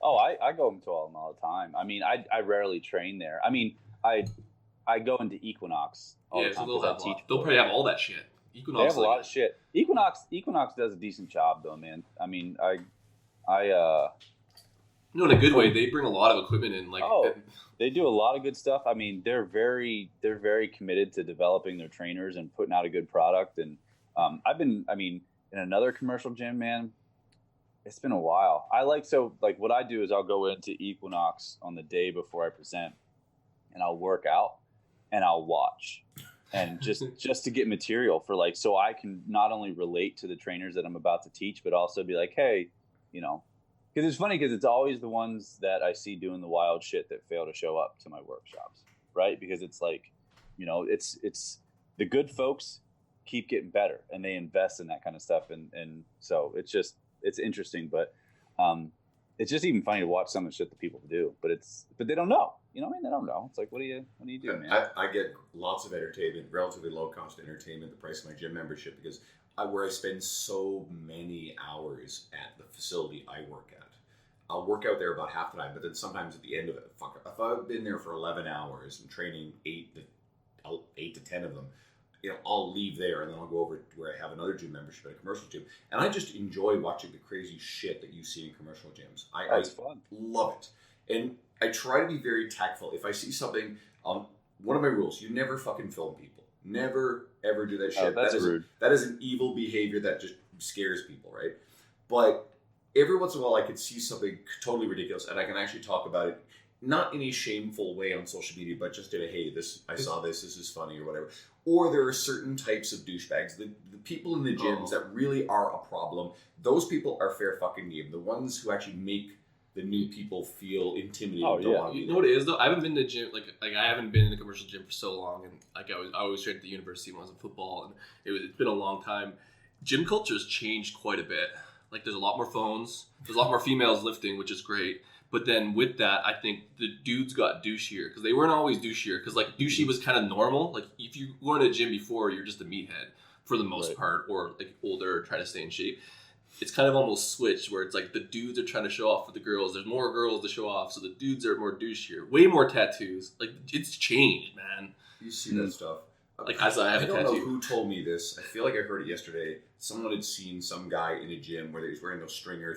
Oh, I go into all them all the time. I mean, I rarely train there. I mean, I go into Equinox all the time. So they'll probably have all that shit. Equinox, they have a lot of shit. Equinox does a decent job though, man. I mean, no, in a good way. They bring a lot of equipment in. Like, they do a lot of good stuff. I mean, they're very committed to developing their trainers and putting out a good product. And in another commercial gym, man, it's been a while. What I do is I'll go into Equinox on the day before I present, and I'll work out and I'll watch, and just to get material for so I can not only relate to the trainers that I'm about to teach, but also be like, hey, because it's funny because it's always the ones that I see doing the wild shit that fail to show up to my workshops, right? Because it's like, it's the good folks keep getting better and they invest in that kind of stuff, and so it's interesting, but it's just even funny to watch some of the shit that people do, but they don't know, they don't know. It's like, what do you do, man? I get lots of entertainment, relatively low cost entertainment, the price of my gym membership, because where I spend so many hours at the facility I work at. I'll work out there about half the time, but then sometimes at the end of it, if I've been there for 11 hours and training 8 to 10 of them, I'll leave there and then I'll go over to where I have another gym membership at a commercial gym, and I just enjoy watching the crazy shit that you see in commercial gyms. It's fun. Love it, and I try to be very tactful. If I see something, one of my rules: you never fucking film people. Never ever do that shit. That's rude. That is an evil behavior that just scares people, right? But every once in a while, I could see something totally ridiculous, and I can actually talk about it, not in a shameful way on social media, but just in a, hey, I saw this is funny, or whatever. Or there are certain types of douchebags, the people in the gyms that really are a problem. Those people are fair fucking game. The ones who actually make the new people feel intimidated. Oh yeah, you know what it is though? I haven't been to gym like I haven't been in a commercial gym for so long, and I always trained at the university when I was in football, and it's been a long time. Gym culture has changed quite a bit. Like, there's a lot more phones, there's a lot more females lifting, which is great. But then with that, I think the dudes got douchier, because they weren't always douchier. Because like douchey was kind of normal. Like, if you were in a gym before, you're just a meathead for the most part, or like older, trying to stay in shape. It's kind of almost switched where it's like the dudes are trying to show off with the girls. There's more girls to show off, so the dudes are more douchier. Way more tattoos. Like, it's changed, man. You see that stuff. Like, as I have a tattoo. I don't know who told me this. I feel like I heard it yesterday. Someone had seen some guy in a gym where he was wearing those stringer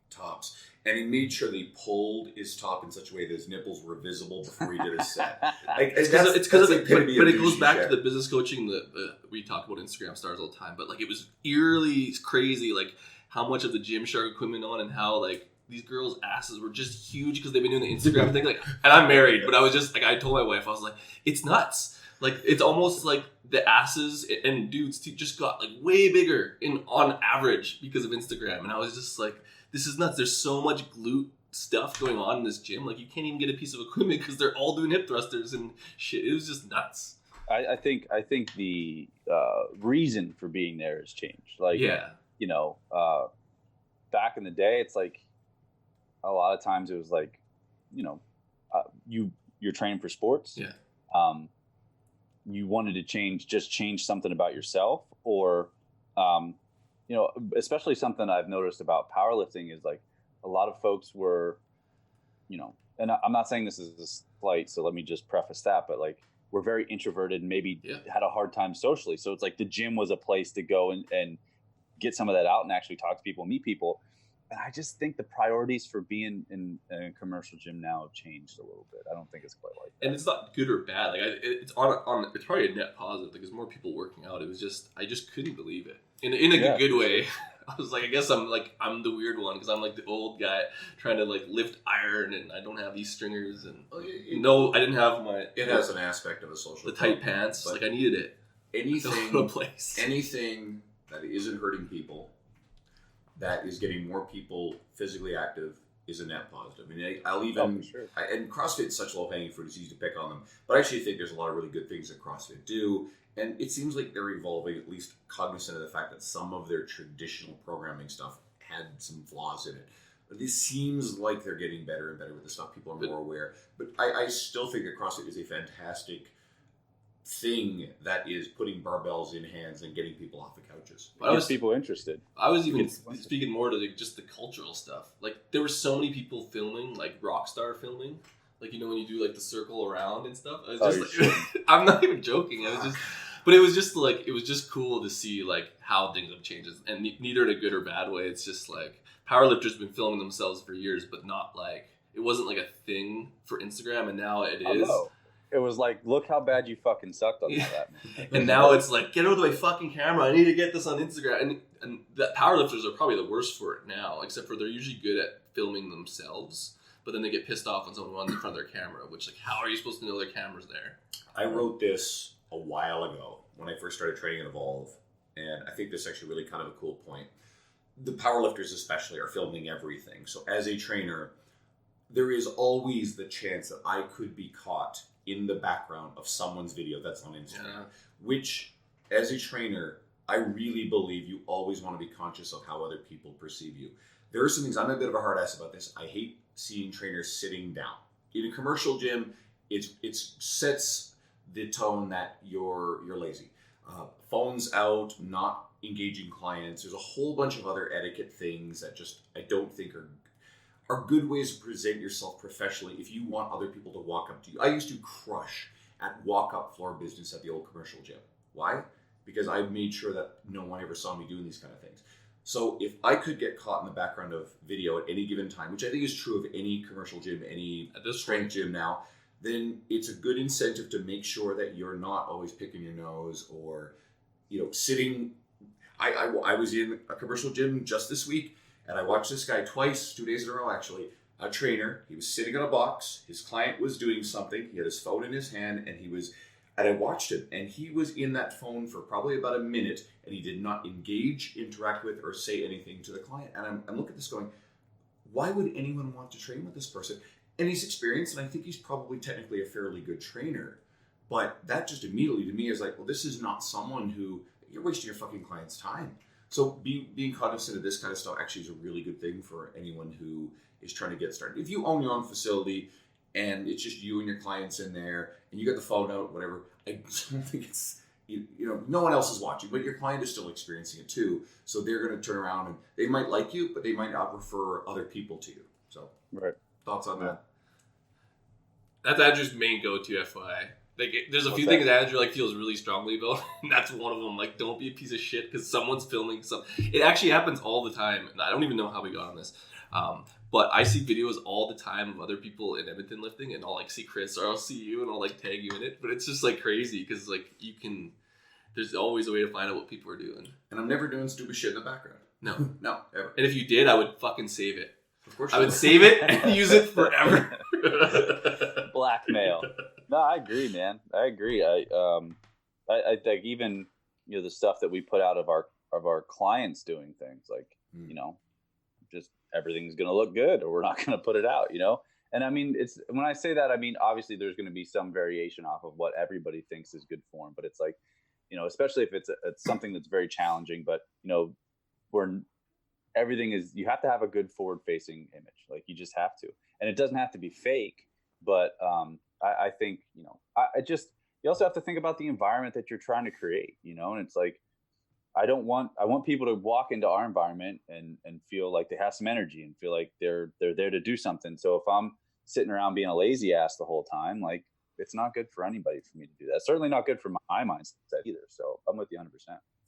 tops. And he made sure that he pulled his top in such a way that his nipples were visible before he did his set. Like, But it goes back to the business coaching that we talk about Instagram stars all the time. But like, it was eerily crazy, like how much of the Gymshark equipment on, and how like these girls' asses were just huge because they've been doing the Instagram thing. Like, and I'm married, but I was just like, I told my wife, I was like, it's nuts. Like, it's almost like the asses and dudes just got like way bigger on average because of Instagram. And I was just like, this is nuts. There's so much glute stuff going on in this gym. Like, you can't even get a piece of equipment because they're all doing hip thrusters and shit. It was just nuts. I think the reason for being there has changed. Like, you know, back in the day, it's like a lot of times it was like, you know, you're training for sports. Yeah. You wanted to change something about yourself, or you know, especially something I've noticed about powerlifting is like a lot of folks were, you know, and I'm not saying this is a slight, so let me just preface that, but like, we're very introverted and maybe had a hard time socially. So it's like the gym was a place to go and get some of that out and actually talk to people, meet people. And I just think the priorities for being in a commercial gym now have changed a little bit. I don't think it's quite like that. And it's not good or bad. Like, it's on it's probably a net positive. Like, there's more people working out. It was just, I just couldn't believe it in a good way. I was like, I guess I'm the weird one because I'm like the old guy trying to like lift iron, and I don't have these stringers, and no, I didn't have my. It has an aspect of a social. The tight pants, like I needed it. Anything that isn't hurting people, that is getting more people physically active, is a net positive. I mean, I'll even and CrossFit's such low hanging fruit; it's easy to pick on them. But I actually think there's a lot of really good things that CrossFit do. And it seems like they're evolving, at least cognizant of the fact that some of their traditional programming stuff had some flaws in it. But it seems like they're getting better and better with the stuff. People are more aware. But I still think that CrossFit is a fantastic thing that is putting barbells in hands and getting people off the couches. It gets people interested. I was even speaking more to just the cultural stuff. Like, there were so many people filming, like rockstar filming. Like, you know, when you do like the circle around and stuff. I was just like, I'm not even joking. But it was just cool to see like how things have changed, and neither in a good or bad way. It's just like powerlifters have been filming themselves for years, but not like, it wasn't like a thing for Instagram, and now it is. No. It was like, look how bad you fucking sucked on that. And now it's like, get out of my fucking camera. I need to get this on Instagram. And that powerlifters are probably the worst for it now, except for they're usually good at filming themselves. But then they get pissed off when someone runs in front of their camera, which, like, how are you supposed to know their camera's there? I wrote this a while ago when I first started training at Evolve, and I think this is actually really kind of a cool point. The powerlifters especially are filming everything. So as a trainer, there is always the chance that I could be caught in the background of someone's video that's on Instagram, which, as a trainer, I really believe you always want to be conscious of how other people perceive you. There are some things, I'm a bit of a hard ass about this. I hate seeing trainers sitting down. In a commercial gym, it sets the tone that you're lazy. Phones out, not engaging clients. There's a whole bunch of other etiquette things that just I don't think are good ways to present yourself professionally if you want other people to walk up to you. I used to crush at walk-up floor business at the old commercial gym. Why? Because I made sure that no one ever saw me doing these kind of things. So if I could get caught in the background of video at any given time, which I think is true of any commercial gym, any strength gym now, then it's a good incentive to make sure that you're not always picking your nose or, sitting. I was in a commercial gym just this week, and I watched this guy twice, 2 days in a row actually, a trainer. He was sitting on a box. His client was doing something. He had his phone in his hand, and I watched him, and he was in that phone for probably about a minute, and he did not engage, interact with, or say anything to the client. And I'm looking at this going, why would anyone want to train with this person? And he's experienced, and I think he's probably technically a fairly good trainer. But that just immediately to me is like, well, this is not someone who, you're wasting your fucking client's time. So being cognizant of this kind of stuff actually is a really good thing for anyone who is trying to get started. If you own your own facility and it's just you and your clients in there and you got the phone out, whatever, I don't think it's, no one else is watching, but your client is still experiencing it too. So they're going to turn around and they might like you, but they might not refer other people to you. So thoughts on that? That's Andrew's main go-to, FYI. Like, there's a few things Andrew feels really strongly about, and that's one of them. Like, don't be a piece of shit because someone's filming something. It actually happens all the time, and I don't even know how we got on this. But I see videos all the time of other people in Edmonton lifting, and I'll like see Chris or I'll see you, and I'll like tag you in it. But it's just like crazy because like you can. There's always a way to find out what people are doing. And I'm never doing stupid shit in the background. No, no, ever. And if you did, I would fucking save it. Of course, I would save it and use it forever. Blackmail. No, I agree, man. I agree. I think even the stuff that we put out of our clients doing things like just everything's gonna look good or we're not gonna put it out. And I mean, it's when I say that, I mean obviously there's gonna be some variation off of what everybody thinks is good form, but it's like especially if it's something that's very challenging, but where everything is, you have to have a good forward facing image. Like you just have to, and it doesn't have to be fake, but I think, you also have to think about the environment that you're trying to create, and it's like, I want people to walk into our environment and feel like they have some energy and feel like they're there to do something. So if I'm sitting around being a lazy ass the whole time, like it's not good for anybody for me to do that. It's certainly not good for my mindset either. So I'm with you 100%.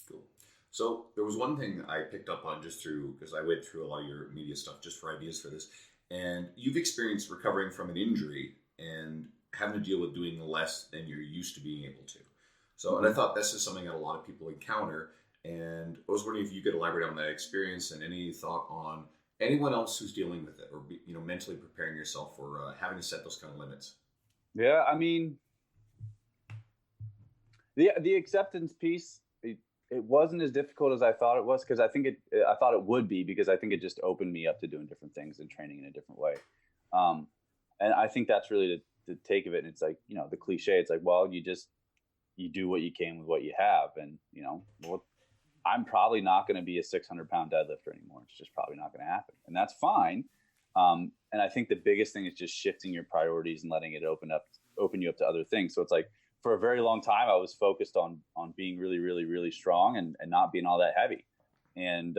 Cool. So there was one thing I picked up on just because I went through a lot of your media stuff just for ideas for this. And you've experienced recovering from an injury and having to deal with doing less than you're used to being able to. So, and I thought this is something that a lot of people encounter. And I was wondering if you could elaborate on that experience and any thought on anyone else who's dealing with it or, mentally preparing yourself for having to set those kind of limits. Yeah, I mean, the acceptance piece, it wasn't as difficult as I thought it was, because I thought it would be, because I think it just opened me up to doing different things and training in a different way. And I think that's really the take of it. And it's like, the cliche, it's like, well, you do what you can with what you have. And, well, I'm probably not going to be a 600-pound deadlifter anymore. It's just probably not going to happen. And that's fine. And I think the biggest thing is just shifting your priorities and letting it open you up to other things. So it's like, for a very long time, I was focused on being really, really, really strong and not being all that heavy. And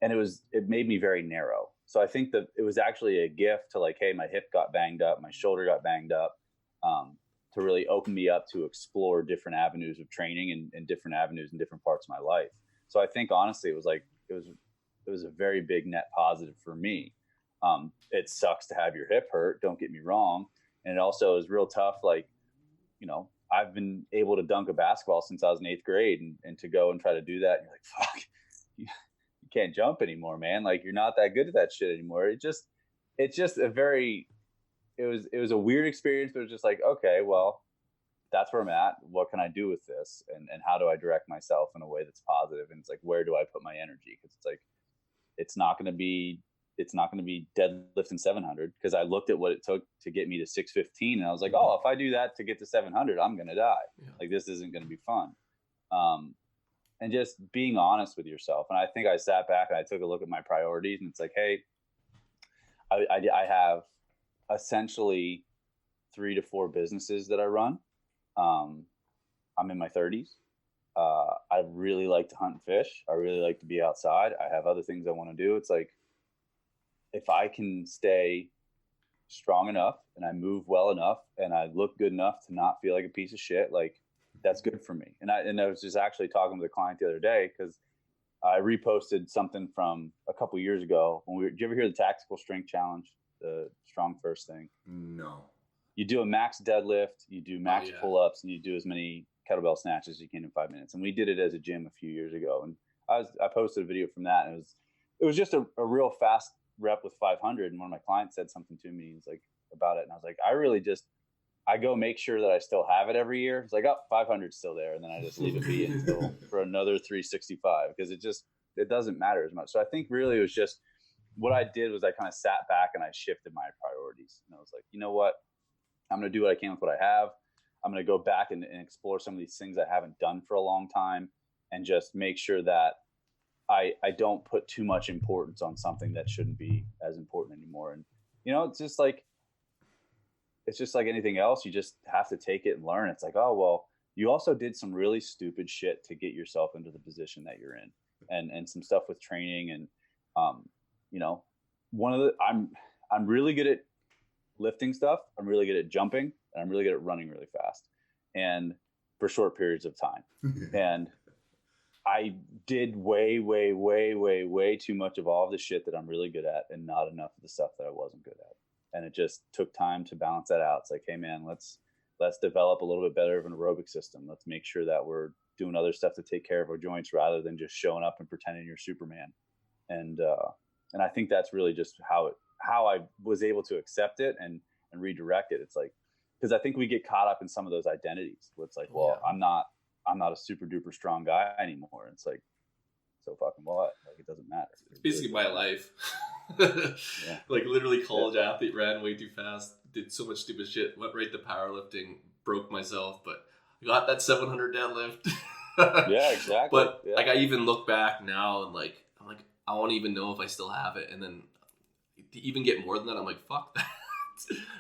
it made me very narrow. So I think that it was actually a gift to like, hey, my hip got banged up, my shoulder got banged up, to really open me up to explore different avenues of training and different avenues in different parts of my life. So I think honestly, it was a very big net positive for me. It sucks to have your hip hurt, don't get me wrong. And it also is real tough. Like, I've been able to dunk a basketball since I was in 8th grade, and to go and try to do that, and you're like, fuck, you can't jump anymore, man. Like, you're not that good at that shit anymore. It was a weird experience, but it was just like, okay, well, that's where I'm at. What can I do with this? And how do I direct myself in a way that's positive? And it's like, where do I put my energy? Because it's like, it's not going to be deadlifting 700, because I looked at what it took to get me to 615, and I was like, oh, if I do that to get to 700, I'm going to die. Yeah. Like, this isn't going to be fun. And just being honest with yourself. And I think I sat back and I took a look at my priorities, and it's like, hey, I have essentially 3 to 4 businesses that I run. I'm in my 30s. I really like to hunt and fish. I really like to be outside. I have other things I want to do. It's like, if I can stay strong enough and I move well enough and I look good enough to not feel like a piece of shit, like, that's good for me. And I was just actually talking with a client the other day, because I reposted something from a couple years ago. Did you ever hear the tactical strength challenge, the strong first thing? No. You do a max deadlift, you do max pull-ups, and you do as many kettlebell snatches as you can in 5 minutes. And we did it as a gym a few years ago. And I posted a video from that, and it was just a real fast rep with 500. And one of my clients said something to me, he's like, about it. And I was like, I go make sure that I still have it every year. It's like, 500's still there. And then I just leave it be until for another 365, because it doesn't matter as much. So I think really it was just, what I did was I kind of sat back and I shifted my priorities. And I was like, you know what? I'm going to do what I can with what I have. I'm going to go back and explore some of these things I haven't done for a long time, and just make sure that I don't put too much importance on something that shouldn't be as important anymore. And, it's just like anything else. You just have to take it and learn. It's like, oh, well, you also did some really stupid shit to get yourself into the position that you're in, and some stuff with training. And, I'm really good at lifting stuff. I'm really good at jumping, and I'm really good at running really fast and for short periods of time. And I did way too much of all of the shit that I'm really good at and not enough of the stuff that I wasn't good at. And it just took time to balance that out. It's like, hey man, let's develop a little bit better of an aerobic system. Let's make sure that we're doing other stuff to take care of our joints rather than just showing up and pretending you're Superman. And I think that's really just how I was able to accept it and redirect it. It's like, because I think we get caught up in some of those identities where it's like, well, yeah. I'm not a super duper strong guy anymore. It's like, so fucking what? Like, it doesn't matter. It's basically my life. Yeah. Like literally college athlete, ran way too fast, did so much stupid shit, went right to powerlifting, broke myself, but I got that 700 deadlift. Yeah, exactly. But like, I even look back now and I'm like, I don't even know if I still have it. And then to even get more than that, I'm like, fuck that.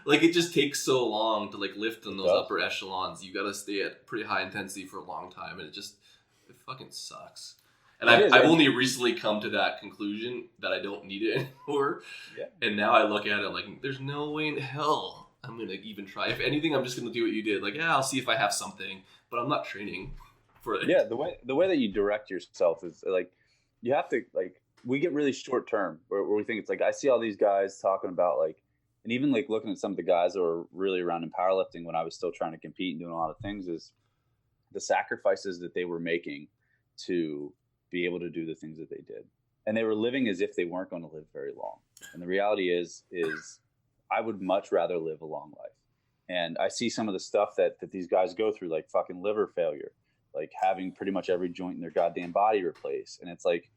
Like, it just takes so long to like lift in those upper echelons. You got to stay at pretty high intensity for a long time, and it fucking sucks. And I've only recently come to that conclusion that I don't need it anymore. Yeah. And now I look at it like, there's no way in hell I'm gonna even try. If anything, I'm just gonna do what you did. Like, yeah, I'll see if I have something, but I'm not training for it. Yeah, the way that you direct yourself is like, you have to, like, we get really short term where we think it's like, I see all these guys talking about like, and even like looking at some of the guys that were really around in powerlifting when I was still trying to compete and doing a lot of things, is the sacrifices that they were making to be able to do the things that they did. And they were living as if they weren't going to live very long. And the reality is I would much rather live a long life. And I see some of the stuff that these guys go through, like fucking liver failure, like having pretty much every joint in their goddamn body replaced. And it's like,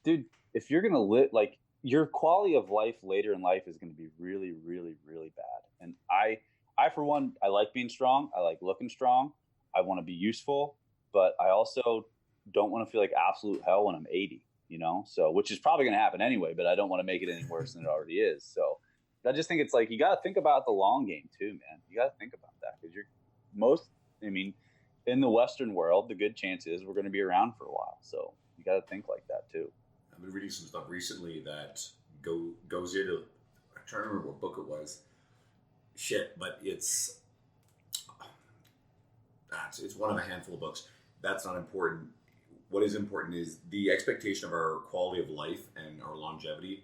dude, if you're going to live, like, your quality of life later in life is going to be really, really, really bad. And I for one, I like being strong. I like looking strong. I want to be useful, but I also don't want to feel like absolute hell when I'm 80, you know? So, which is probably going to happen anyway, but I don't want to make it any worse than it already is. So I just think it's like, you got to think about the long game too, man. You got to think about that, because in the Western world, the good chance is we're going to be around for a while. So you got to think like that too. I've been reading some stuff recently that goes into, I'm trying to remember what book it was. Shit, but it's one of a handful of books. That's not important. What is important is the expectation of our quality of life and our longevity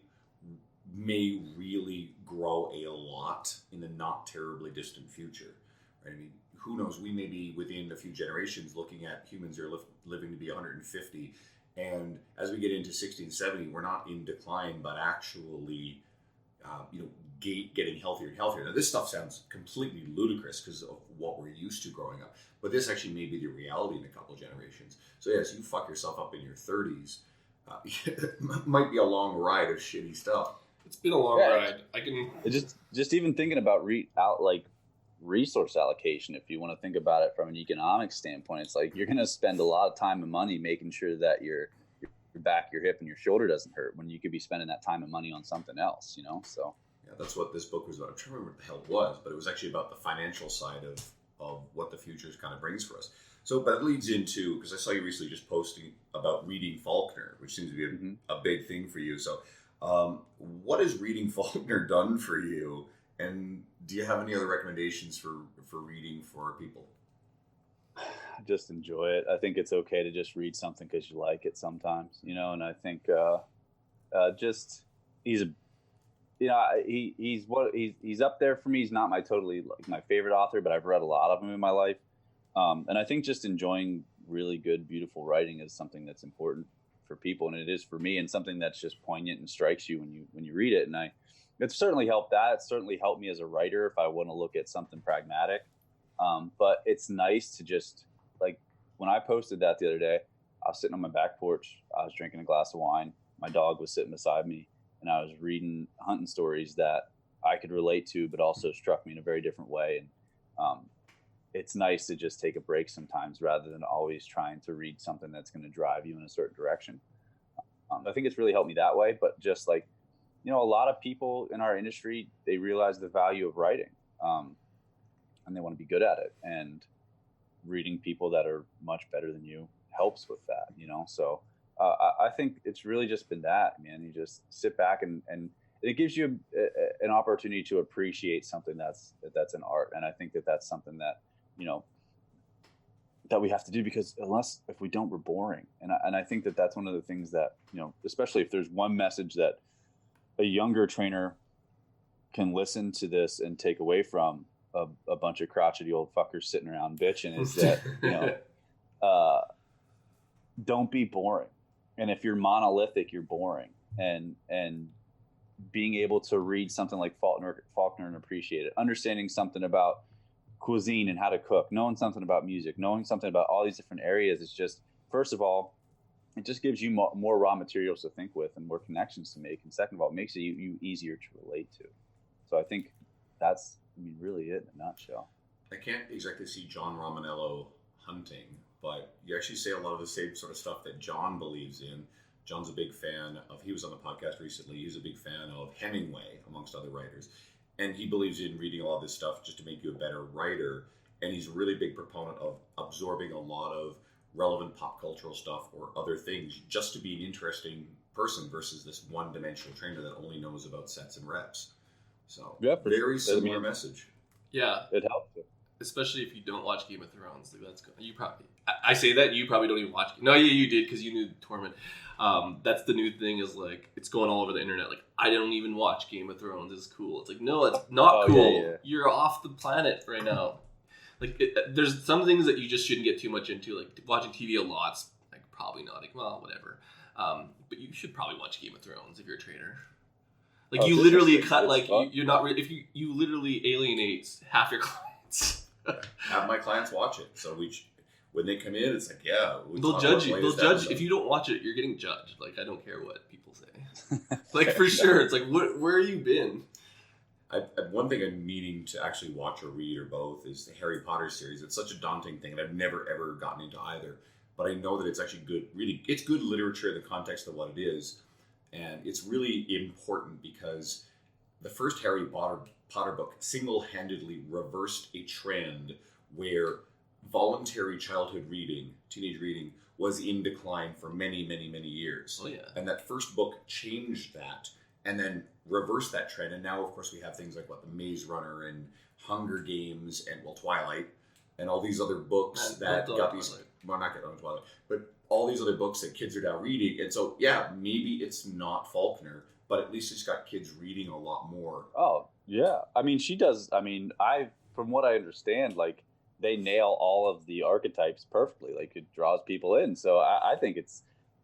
may really grow a lot in the not terribly distant future. Right? I mean, who knows? We may be within a few generations looking at humans who are living to be 150. And as we get into 60 and 70, we're not in decline, but actually, getting healthier and healthier. Now, this stuff sounds completely ludicrous because of what we're used to growing up. But this actually may be the reality in a couple of generations. So yes, you fuck yourself up in your 30s. It might be a long ride of shitty stuff. It's been a long ride. I can just even thinking about resource allocation. If you want to think about it from an economic standpoint, it's like you're going to spend a lot of time and money making sure that your back, your hip, and your shoulder doesn't hurt when you could be spending that time and money on something else. You know, so yeah, that's what this book was about. I'm trying to remember what the hell it was, but it was actually about the financial side of what the future kind of brings for us. So, but it leads into, because I saw you recently just posting about reading Faulkner, which seems to be a big thing for you. So, what has reading Faulkner done for you? And do you have any other recommendations for reading for people? Just enjoy it. I think it's okay to just read something because you like it sometimes, you know. And I think he's up there for me. He's not my favorite author, but I've read a lot of them in my life. And I think just enjoying really good, beautiful writing is something that's important for people, and it is for me, and something that's just poignant and strikes you when you read it. And it's certainly helped that. It's certainly helped me as a writer if I want to look at something pragmatic. But it's nice to just, like, when I posted that the other day, I was sitting on my back porch. I was drinking a glass of wine. My dog was sitting beside me, and I was reading hunting stories that I could relate to, but also struck me in a very different way. And it's nice to just take a break sometimes rather than always trying to read something that's going to drive you in a certain direction. I think it's really helped me that way. But just like, you know, a lot of people in our industry, they realize the value of writing, and they want to be good at it. And reading people that are much better than you helps with that, you know? So I think it's really just been that, man. You just sit back and it gives you an opportunity to appreciate something that's an art. And I think that's something that, you know, that we have to do, because if we don't, we're boring. And I think that that's one of the things that, especially if there's one message that a younger trainer can listen to this and take away from a bunch of crotchety old fuckers sitting around bitching, is that, don't be boring. And if you're monolithic, you're boring. And being able to read something like Faulkner and appreciate it, understanding something about cuisine and how to cook, knowing something about music, knowing something about all these different areas, it's just, first of all, it just gives you more raw materials to think with and more connections to make. And second of all, it makes you easier to relate to. So I think that's, really it in a nutshell. I can't exactly see John Romanello hunting, but you actually say a lot of the same sort of stuff that John believes in. John's a big fan of, he was on the podcast recently, he's a big fan of Hemingway, amongst other writers. And he believes in reading a lot of this stuff just to make you a better writer. And he's a really big proponent of absorbing a lot of relevant pop cultural stuff or other things just to be an interesting person versus this one-dimensional trainer that only knows about sets and reps. So, very similar message. Yeah. It helps. Especially if you don't watch Game of Thrones. That's good. You probably, I say that, you probably don't even watch it. No, yeah, you did, because you knew the Torment. That's the new thing, is like, it's going all over the internet. Like, I don't even watch Game of Thrones. It's cool. It's like, no, it's not cool. Yeah. You're off the planet right now. Like, there's some things that you just shouldn't get too much into. Like, watching TV a lot's like probably not. Like, well, whatever. But you should probably watch Game of Thrones if you're a trainer. Like, you literally cut, like, you're not really, if you literally alienate half your clients. Have my clients watch it. So when they come in, it's like, yeah. They'll judge you. They'll judge you. If you don't watch it, you're getting judged. Like, I don't care what people say. Like, for sure. It's like, where have you been? One thing I'm needing to actually watch or read, or both, is the Harry Potter series. It's such a daunting thing, and I've never, ever gotten into either. But I know that it's actually good. Really, it's good literature in the context of what it is. And it's really important because the first Harry Potter book single-handedly reversed a trend where voluntary childhood reading, teenage reading, was in decline for many, many, many years. Oh, yeah. And that first book changed that and then reversed that trend. And now, of course, we have things like, The Maze Runner and Hunger Games and, Twilight and all these other books that got these... Twilight. Well, not getting on Twilight, but all these other books that kids are now reading. And so, yeah, maybe it's not Faulkner, but at least it's got kids reading a lot more. Oh, yeah. She does. From what I understand, like, they nail all of the archetypes perfectly. Like, it draws people in. So I think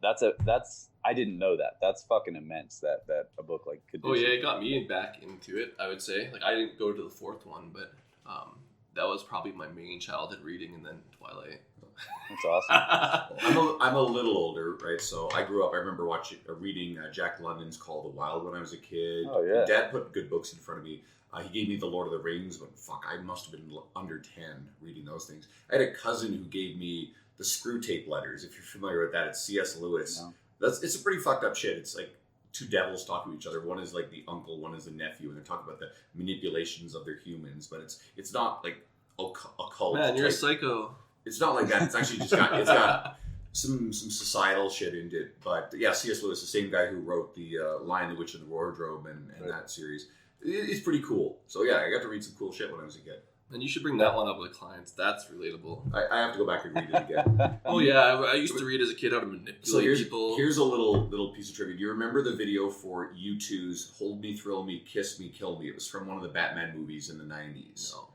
I didn't know that. That's fucking immense that a book like could do. Oh, yeah, it got me back into it, I would say. Like, I didn't go to the fourth one, but that was probably my main childhood reading, and then Twilight. That's awesome. I'm a little older, right? So I grew up. I remember reading Jack London's Call of the Wild when I was a kid. Oh yeah. Dad put good books in front of me. He gave me The Lord of the Rings, but I must have been under 10 reading those things. I had a cousin who gave me the Screw Tape Letters. If you're familiar with that, it's C.S. Lewis. No. It's a pretty fucked up shit. It's like two devils talking to each other. One is like the uncle, one is the nephew, and they're talking about the manipulations of their humans. But it's not like occult. Man, you're a psycho. It's not like that. It's actually just got some societal shit in it. But yeah, C.S. Lewis, the same guy who wrote the Lion, the Witch, and the Wardrobe and that series. It's pretty cool. So yeah, I got to read some cool shit when I was a kid. And you should bring that one up with clients. That's relatable. I have to go back and read it again. Oh yeah, I used to read as a kid how to manipulate people. Here's a little piece of trivia. Do you remember the video for U2's "Hold Me, Thrill Me, Kiss Me, Kill Me"? It was from one of the Batman movies in the 90s. No.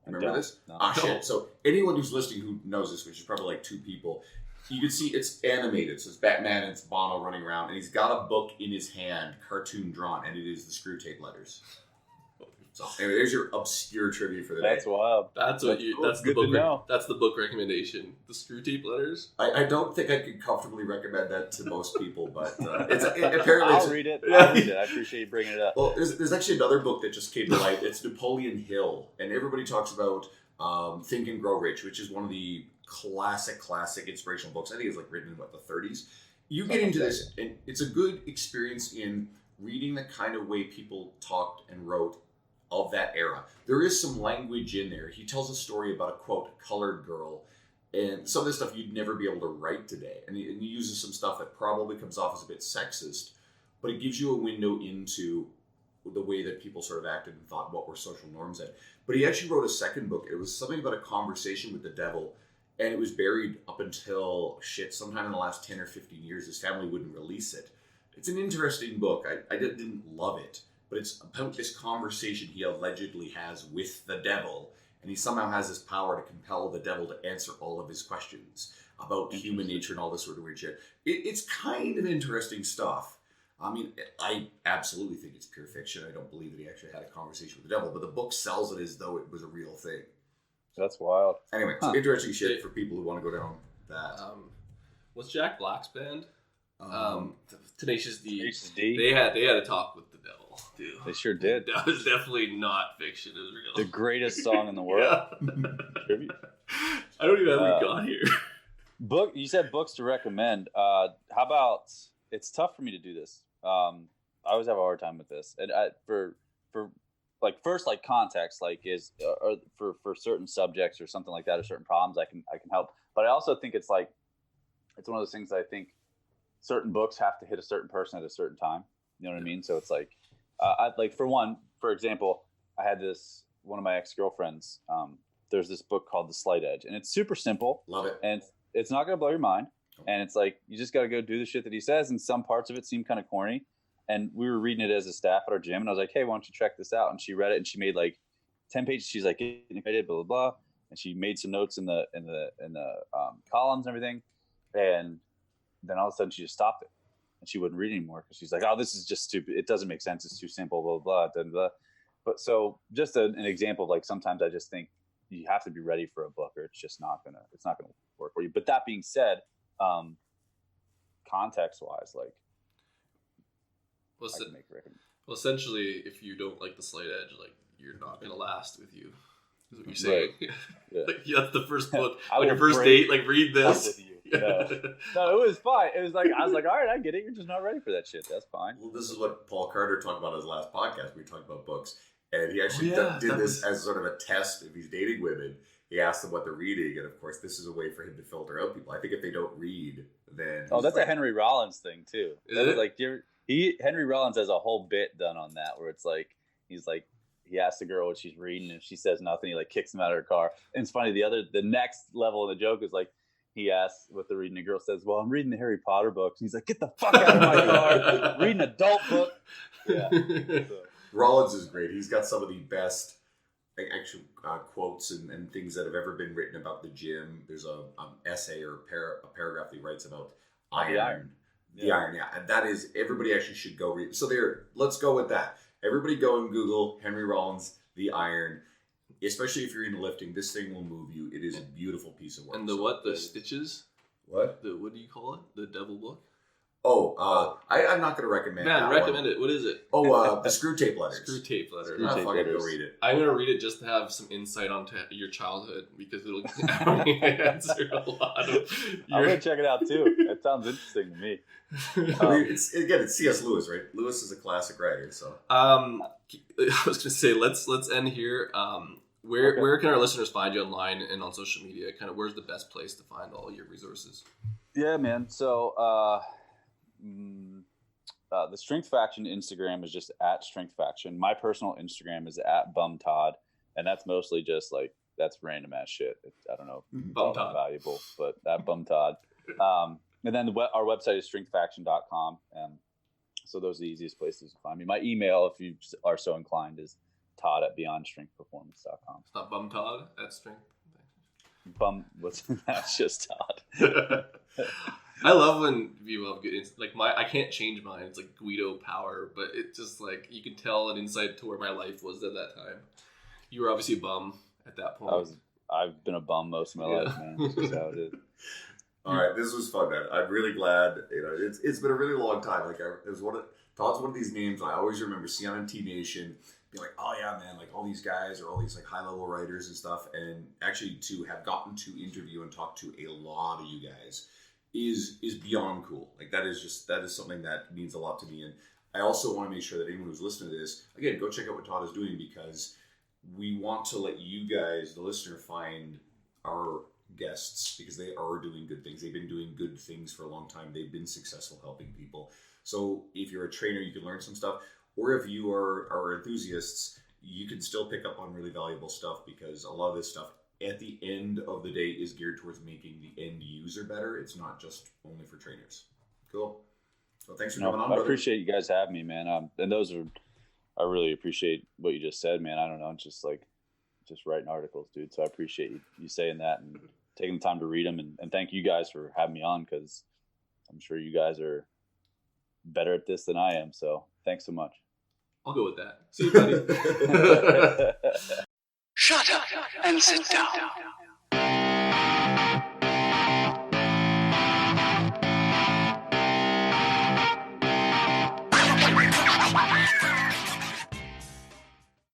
Remember this? No. Shit. So anyone who's listening who knows this, which is probably like two people, you can see it's animated. So it's Batman and it's Bono running around, and he's got a book in his hand, cartoon drawn, and it is the Screw Tape Letters. So anyway, there's your obscure trivia for the day. That's wild. That's the book. That's the book recommendation. The Screw Tape Letters. I don't think I could comfortably recommend that to most people, but apparently I'll read it. I appreciate you bringing it up. Well, there's actually another book that just came to light. It's Napoleon Hill, and everybody talks about Think and Grow Rich, which is one of the classic inspirational books. I think it's like written in the 30s. You get into this, and it's a good experience in reading the kind of way people talked and wrote of that era. There is some language in there. He tells a story about a, quote, colored girl, and some of this stuff you'd never be able to write today. And he uses some stuff that probably comes off as a bit sexist, but it gives you a window into the way that people sort of acted and thought what were social norms at. But he actually wrote a second book. It was something about a conversation with the devil, and it was buried up until sometime in the last 10 or 15 years. His family wouldn't release it. It's an interesting book. I didn't love it, but it's about this conversation he allegedly has with the devil, and he somehow has this power to compel the devil to answer all of his questions about human nature and all this sort of weird shit. It's kind of interesting stuff. I mean, I absolutely think it's pure fiction. I don't believe that he actually had a conversation with the devil, but the book sells it as though it was a real thing. That's wild. Anyway, so interesting shit for people who want to go down that. What's Jack Black's band? Tenacious D. Tenacious D. They had a talk with the devil, dude. They sure did. That was definitely not fiction. It was real. The greatest song in the world. Tribute. I don't even know how we got here. Book. You said books to recommend. How about? It's tough for me to do this. I always have a hard time with this, and for like first like context, like is or for certain subjects or something like that or certain problems, I can help. But I also think it's like it's one of those things that I think certain books have to hit a certain person at a certain time. You know what I mean? So it's like I like for example, I had one of my ex-girlfriends. There's this book called The Slight Edge, and it's super simple. Love it. And it's not going to blow your mind. And it's like, you just got to go do the shit that he says. And some parts of it seem kind of corny. And we were reading it as a staff at our gym. And I was like, hey, why don't you check this out? And she read it and she made like 10 pages. She's like, getting excited, blah, blah, blah. And she made some notes in the columns and everything. And then all of a sudden she just stopped it. And she wouldn't read anymore because she's like, oh, this is just stupid. It doesn't make sense. It's too simple, blah, blah, blah, blah, blah. But so just an example of like, sometimes I just think you have to be ready for a book or it's not gonna work for you. But that being said, context wise, like well, essentially, if you don't like The Slight Edge, like you're not gonna last with you. Is what you're saying? Right. Yeah. Like that's the first book on your first date. Like read this. With you. No, it was fine. It was like I was like, all right, I get it. You're just not ready for that shit. That's fine. Well, this is what Paul Carter talked about in his last podcast. We talked about books, and he actually did this as sort of a test. If he's dating women, he asked them what they're reading, and of course, this is a way for him to filter out people. I think if they don't read, then that's a Henry Rollins thing too. Like Henry Rollins has a whole bit done on that, where it's like he's like he asks the girl what she's reading, and if she says nothing, he like kicks him out of her car. And it's funny. The next level of the joke is like he asks what they're reading. The girl says, "Well, I'm reading the Harry Potter books." And he's like, "Get the fuck out of my car! Read an adult book." Yeah. So. Rollins is great. He's got some of the best actual quotes and things that have ever been written about the gym. There's a essay or a paragraph that he writes about iron. The iron, yeah. And that is, everybody actually should go read. So let's go with that. Everybody go and Google Henry Rollins, The Iron. Especially if you're into lifting, this thing will move you. It is a beautiful piece of work. And the Stitches? What? What do you call it? The devil book? I'm not going to recommend that recommend it. What is it? The Screw Tape Letters. Screw Tape Letters. I'm fucking go read it. I'm going to read it just to have some insight onto your childhood because it'll answer a lot of I'm going to check it out too. That sounds interesting to me. I mean, it's C.S. Lewis, right? Lewis is a classic writer, so. I was going to say, let's end here. Where can our listeners find you online and on social media? Kind of where's the best place to find all your resources? Yeah, man. So, the Strength Faction Instagram is just at Strength Faction. My personal Instagram is at BumTodd, and that's mostly just like that's random ass shit. I don't know, BumTodd valuable, but that BumTodd. And then our website is strengthfaction.com. So those are the easiest places to find me. My email, if you are so inclined, is Todd@BeyondStrengthPerformance.com. It's not BumTodd. That's Strength. That's just Todd. I love when people have good. It's like I can't change mine. It's like Guido Power, but it's just like you can tell an insight to where my life was at that time. You were obviously a bum at that point. I've been a bum most of my life, man. That's just how it is. All right, this was fun, man. I'm really glad. It's been a really long time. Like Todd's one of these names I always remember seeing on T Nation. Be like, oh yeah, man, like all these guys are all these like high level writers and stuff, and actually to have gotten to interview and talk to a lot of you guys is beyond cool. Like that is something that means a lot to me. And I also want to make sure that anyone who's listening to this, again, go check out what Todd is doing, because we want to let you guys, the listener, find our guests, because they are doing good things. They've been doing good things for a long time. They've been successful helping people. So if you're a trainer, you can learn some stuff. Or if you are enthusiasts, you can still pick up on really valuable stuff, because a lot of this stuff at the end of the day is geared towards making the end user better. It's not just only for trainers. Cool. So thanks for coming on, I brother. appreciate you guys having me, man. And I really appreciate what you just said, man. I don't know, just writing articles, dude. So I appreciate you saying that and taking the time to read them. And thank you guys for having me on, because I'm sure you guys are better at this than I am. So thanks so much. I'll go with that. See you, buddy. Shut up and sit down.